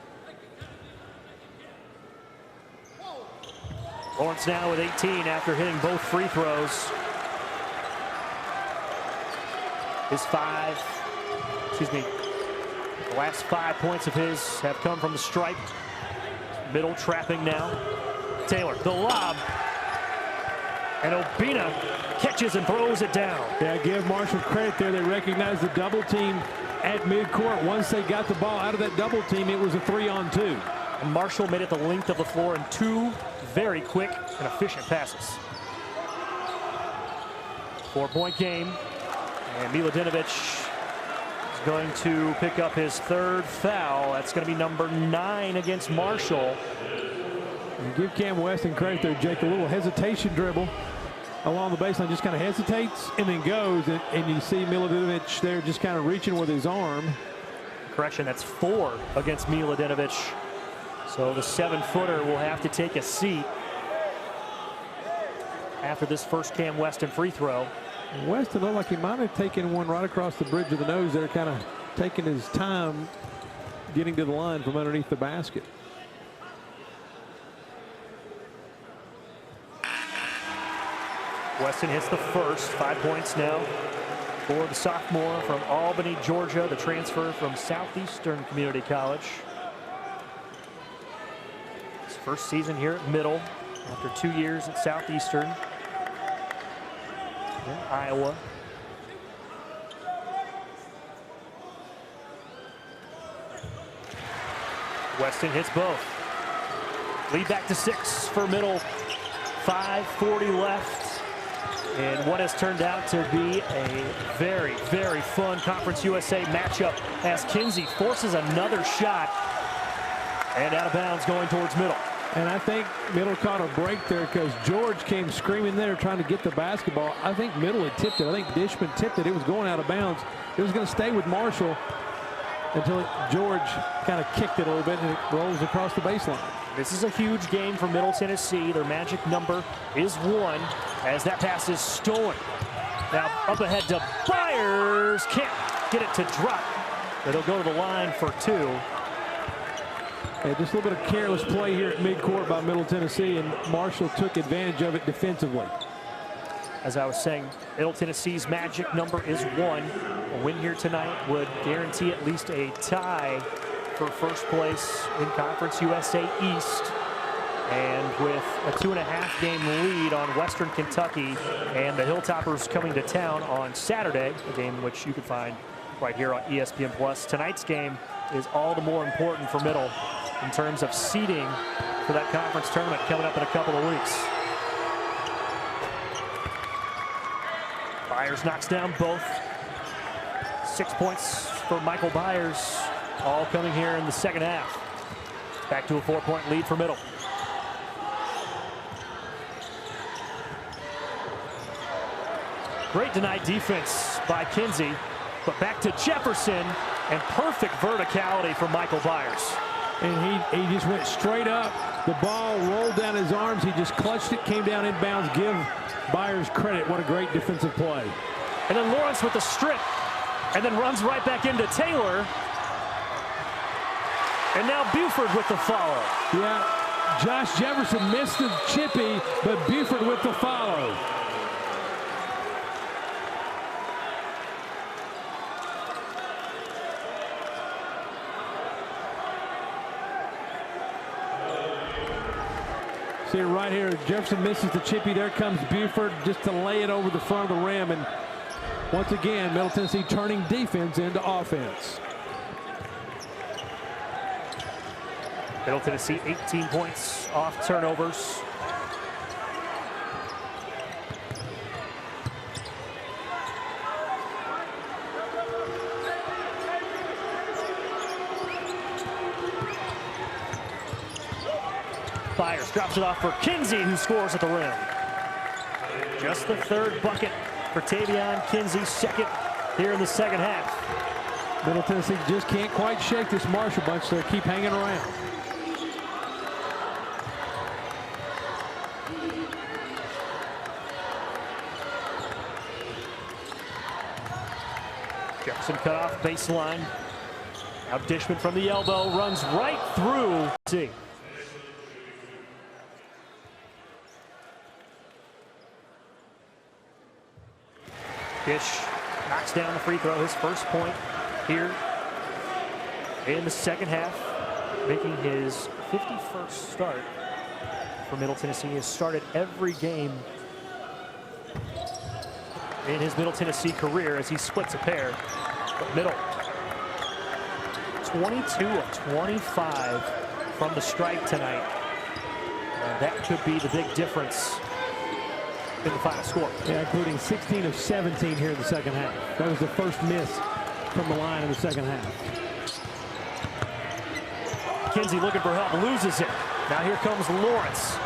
Lawrence now with 18 after hitting both free throws. The last 5 points of his have come from the stripe. Middle trapping now. Taylor, the lob. And Obina catches and throws it down. Yeah, give Marshall credit there. They recognized the double team at midcourt. Once they got the ball out of that double team, it was a 3-on-2. And Marshall made it the length of the floor in 2 very quick and efficient passes. 4-point game. And Miladinovic is going to pick up his 3rd foul. That's going to be number 9 against Marshall. And give Cam Weston credit there, Jake. A little hesitation dribble along the baseline, just kind of hesitates and then goes. And you see Miladinovic there just kind of reaching with his arm. Correction, that's 4 against Miladinovic. So the 7-footer will have to take a seat after this first Cam Weston free throw. And Weston looked like he might have taken one right across the bridge of the nose there, kind of taking his time getting to the line from underneath the basket. Weston hits the first. 5 points now for the sophomore from Albany, Georgia, the transfer from Southeastern Community College. His first season here at Middle after 2 years at Southeastern in Iowa. Weston hits both. Lead back to 6 for Middle. 5:40 left. And what has turned out to be a very, very fun Conference USA matchup as Kinsey forces another shot and out of bounds going towards Middle. And I think Middle caught a break there because George came screaming there trying to get the basketball. I think Middle had tipped it. I think Dishman tipped it. It was going out of bounds. It was going to stay with Marshall until George kind of kicked it a little bit and it rolls across the baseline. This is a huge game for Middle Tennessee. Their magic number is 1 as that pass is stolen. Now up ahead to Byers. Can't get it to drop. It'll go to the line for 2. Yeah, just a little bit of careless play here at midcourt by Middle Tennessee, and Marshall took advantage of it defensively. As I was saying, Middle Tennessee's magic number is 1. A win here tonight would guarantee at least a tie for first place in Conference USA East. And with a 2.5 game lead on Western Kentucky and the Hilltoppers coming to town on Saturday, a game which you can find right here on ESPN Plus. Tonight's game is all the more important for Middle in terms of seeding for that conference tournament coming up in a couple of weeks. Byers knocks down both. 6 points for Michael Byers, all coming here in the second half. Back to a 4-point lead for Middle. Great denied defense by Kinsey, but back to Jefferson and perfect verticality from Michael Byers. And he just went straight up. The ball rolled down his arms. He just clutched it, came down inbounds. Give Byers credit. What a great defensive play. And then Lawrence with the strip and then runs right back into Taylor. And now Buford with the follow. Yeah, Josh Jefferson missed the chippy, but Buford with the follow. See it right here. Jefferson misses the chippy. There comes Buford just to lay it over the front of the rim. And once again, Middle Tennessee turning defense into offense. Middle Tennessee 18 points off turnovers. Byers drops it off for Kinsey, who scores at the rim. Just the 3rd bucket for Tavion Kinsey, second here in the second half. Middle Tennessee just can't quite shake this Marshall bunch, so they keep hanging around. Jefferson cut off baseline. Now Dishman from the elbow runs right through. See. Dish knocks down the free throw, his first point here in the second half, making his 51st start for Middle Tennessee. He has started every game in his Middle Tennessee career as he splits a pair. But Middle, 22 of 25 from the stripe tonight. That could be the big difference in the final score. Yeah, including 16 of 17 here in the second half. That was the first miss from the line in the second half. Kinsey looking for help, loses it. Now here comes Lawrence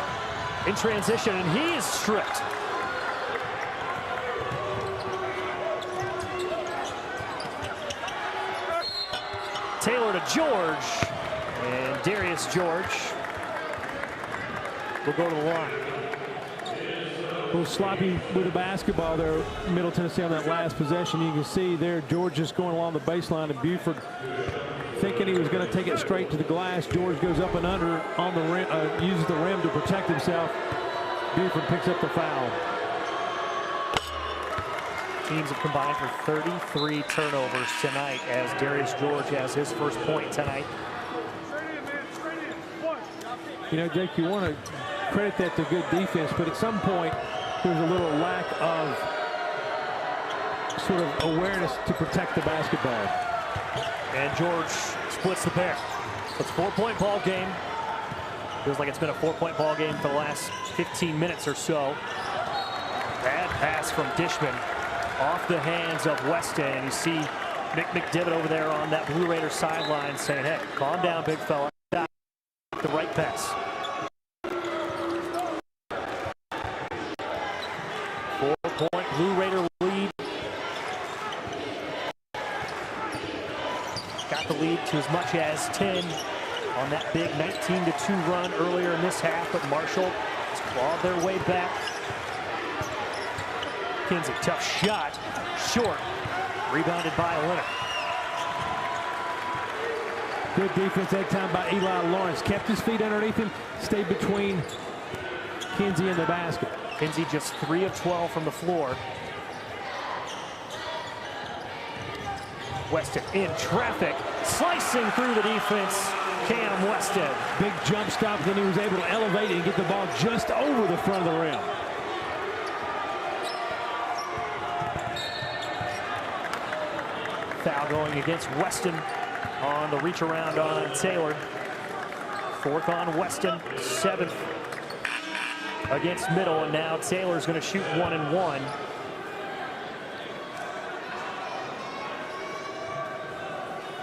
in transition, and he is stripped. Taylor to George, and Darius George will go to the line. A little sloppy with the basketball there, Middle Tennessee on that last possession. You can see there George just going along the baseline, and Buford thinking he was going to take it straight to the glass. George goes up and under on the rim, uses the rim to protect himself. Buford picks up the foul. Teams have combined for 33 turnovers tonight as Darius George has his first point tonight. You know, Jake, you want to credit that to good defense, but at some point there's a little lack of sort of awareness to protect the basketball. And George splits the pair. It's a 4-point ball game. Feels like it's been a 4-point ball game for the last 15 minutes or so. Bad pass from Dishman off the hands of Weston. And you see Mick McDivitt over there on that Blue Raider sideline saying, hey, calm down, big fella. The right pass. 4-point Blue Raider lead. Got the lead to as much as 10 on that big 19-2 run earlier in this half, but Marshall has clawed their way back. Kinsey, tough shot, short, rebounded by Leonard. Good defense that time by Eli Lawrence. Kept his feet underneath him, stayed between Kinsey and the basket. Kinsey just 3 of 12 from the floor. Weston in traffic, slicing through the defense. Cam Weston. Big jump stop, then he was able to elevate and get the ball just over the front of the rim. Foul going against Weston on the reach around on Taylor. 4th on Weston, 7th against Middle, and now Taylor's going to shoot 1 and 1.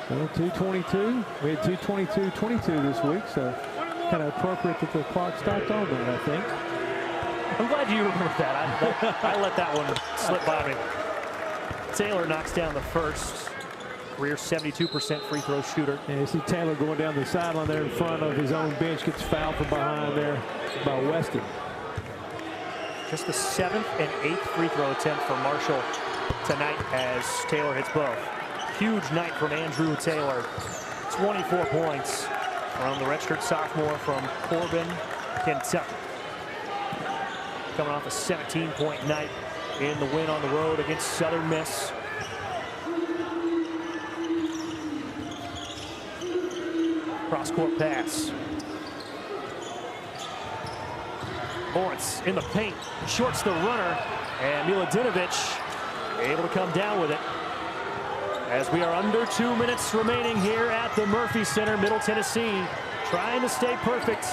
Well, 2:22. We had 2:22-22 this week, so kind of appropriate that the clock stopped on there, I think. I'm glad you remember that. I let that one slip by me. Taylor knocks down the first. Career 72% free throw shooter. And you see Taylor going down the sideline there in front of his own bench, gets fouled from behind there by Weston. Just the 7th and 8th free throw attempt for Marshall tonight as Taylor hits both. Huge night from Andrew Taylor. 24 points from the redshirt sophomore from Corbin, Kentucky. Coming off a 17-point night in the win on the road against Southern Miss. Cross-court pass. Lawrence in the paint, shorts the runner, and Miladinovich able to come down with it. As we are under 2 minutes remaining here at the Murphy Center, Middle Tennessee trying to stay perfect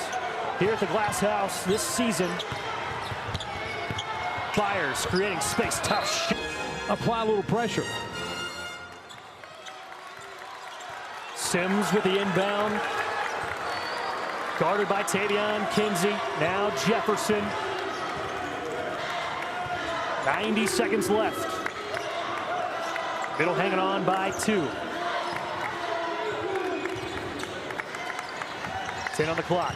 here at the Glass House this season. Byers creating space, tough shot. Apply a little pressure. Sims with the inbound. Guarded by Tavion Kinsey. Now Jefferson. 90 seconds left. Middle hanging on by 2. 10 on the clock.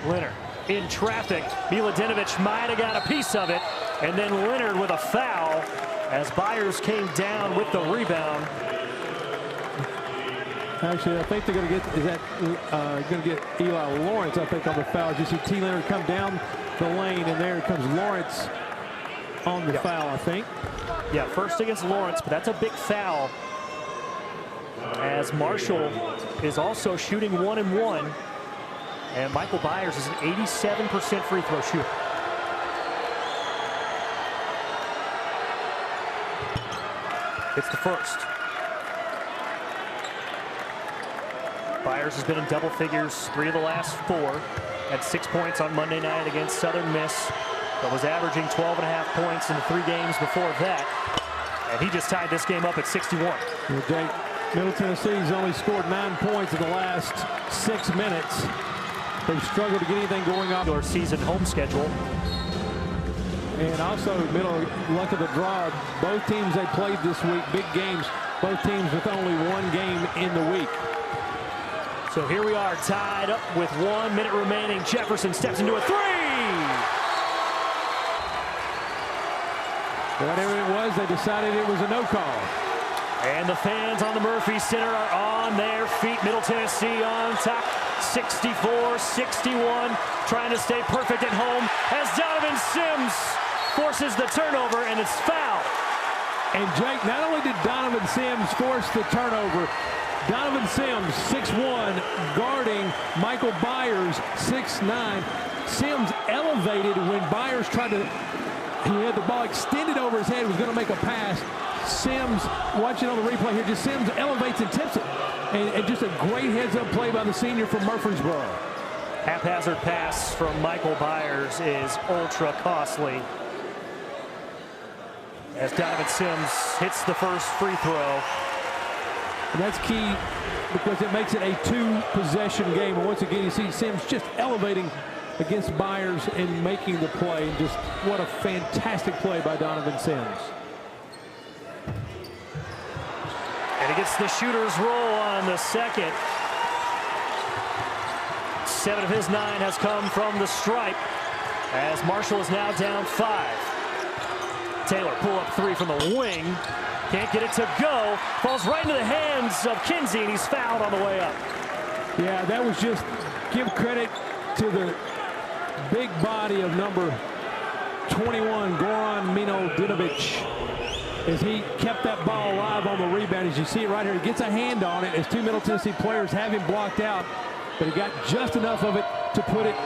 Leonard in traffic. Miladinovic might have got a piece of it. And then Leonard with a foul as Byers came down with the rebound. Actually, I think they're going to get, going to get Eli Lawrence, I think, on the foul. You see T. Leonard come down the lane, and there comes Lawrence on the foul, I think. Yeah, first against Lawrence, but that's a big foul. As Marshall is also shooting 1-and-1. And Michael Byers is an 87% free throw shooter. It's the first. Byers has been in double figures 3 of the last 4. Had 6 points on Monday night against Southern Miss, but was averaging 12.5 points in the 3 games before that. And he just tied this game up at 61. Well, Jake, Middle Tennessee's only scored 9 points in the last 6 minutes. They've struggled to get anything going on. Your season home schedule. And also, Middle, luck of the draw. Both teams they played this week, big games. Both teams with only 1 game in the week. So here we are, tied up with 1 minute remaining. Jefferson steps into a 3. Whatever it was, they decided it was a no call. And the fans on the Murphy Center are on their feet. Middle Tennessee on top, 64-61, trying to stay perfect at home as Donovan Sims forces the turnover, and it's foul. And Jake, not only did Donovan Sims force the turnover, Donovan Sims, 6'1", guarding Michael Byers, 6'9". Sims elevated when Byers tried to, he had the ball extended over his head, was going to make a pass. Sims, watching on the replay here, just Sims elevates and tips it. And just a great heads-up play by the senior from Murfreesboro. Haphazard pass from Michael Byers is ultra costly, as Donovan Sims hits the first free throw. And that's key because it makes it a 2-possession game. And once again, you see Sims just elevating against Byers and making the play. And just what a fantastic play by Donovan Sims. And he gets the shooter's roll on the second. 7 of his 9 has come from the stripe, as Marshall is now down 5. Taylor pull up 3 from the wing. Can't get it to go. Falls right into the hands of Kinsey, and he's fouled on the way up. Yeah, that was just give credit to the big body of number 21, Goran Miladinovic, as he kept that ball alive on the rebound. As you see it right here, he gets a hand on it as 2 Middle Tennessee players have him blocked out, but he got just enough of it to put it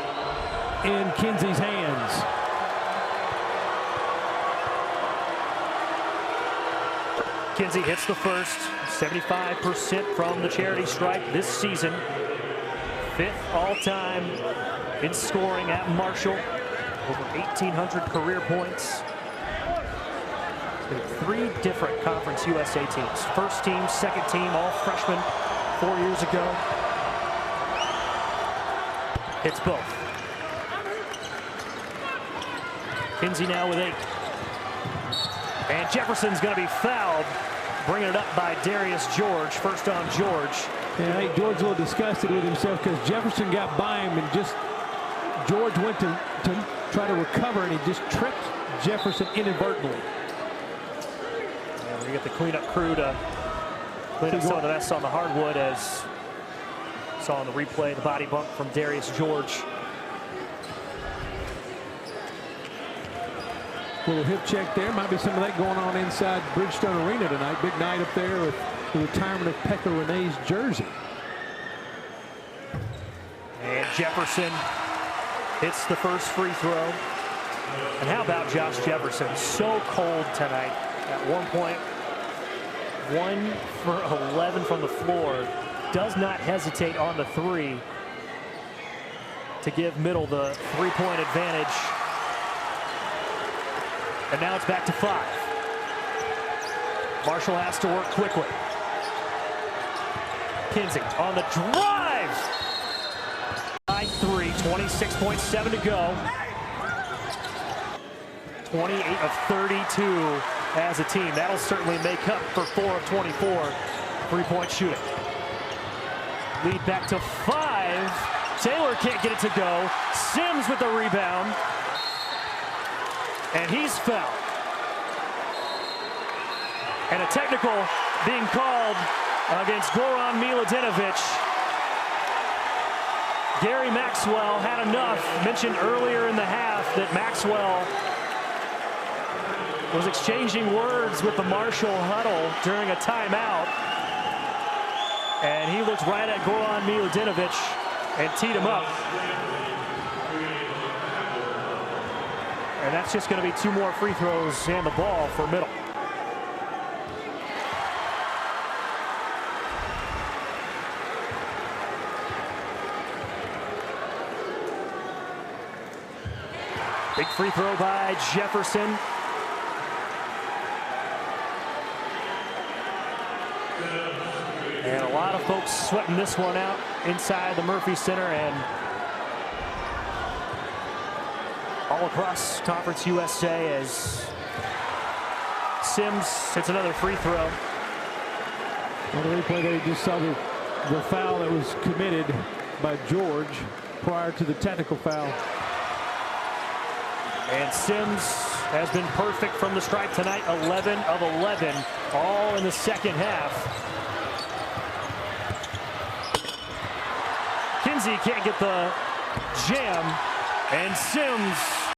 in Kinsey's hands. Kinsey hits the first, 75% from the charity stripe this season. 5th all-time in scoring at Marshall. Over 1,800 career points. 3 different Conference USA teams. First team, second team, all freshmen 4 years ago. Hits both. Kinsey now with 8. And Jefferson's going to be fouled. Bringing it up by Darius George. First on George. And I think George a little disgusted with himself because Jefferson got by him and just George went to try to recover and he just tripped Jefferson inadvertently. And we get the cleanup crew to clean up some of the mess on the hardwood, as saw on the replay the body bump from Darius George. Little hip check there. Might be some of that going on inside Bridgestone Arena tonight. Big night up there with the retirement of Pekka Renee's jersey. And Jefferson hits the first free throw. And how about Josh Jefferson? So cold tonight. At one point, 1 for 11 from the floor. Does not hesitate on the 3 to give Middle the 3-point advantage. And now it's back to 5. Marshall has to work quickly. Kinsey on the drive. By 3, 26.7 to go. 28 of 32 as a team. That'll certainly make up for 4 of 24 three-point shooting. Lead back to 5. Taylor can't get it to go. Sims with the rebound. And he's fouled. And a technical being called against Goran Miladinovic. Gary Maxwell had enough. Mentioned earlier in the half that Maxwell was exchanging words with the Marshall huddle during a timeout. And he looked right at Goran Miladinovic and teed him up. And that's just going to be 2 more free throws and the ball for Middle. Big free throw by Jefferson. And a lot of folks sweating this one out inside the Murphy Center and all across Conference USA as Sims hits another free throw. On the replay there, you just saw the foul that was committed by George prior to the technical foul. And Sims has been perfect from the stripe tonight. 11 of 11, all in the second half. Kinsey can't get the jam, and Sims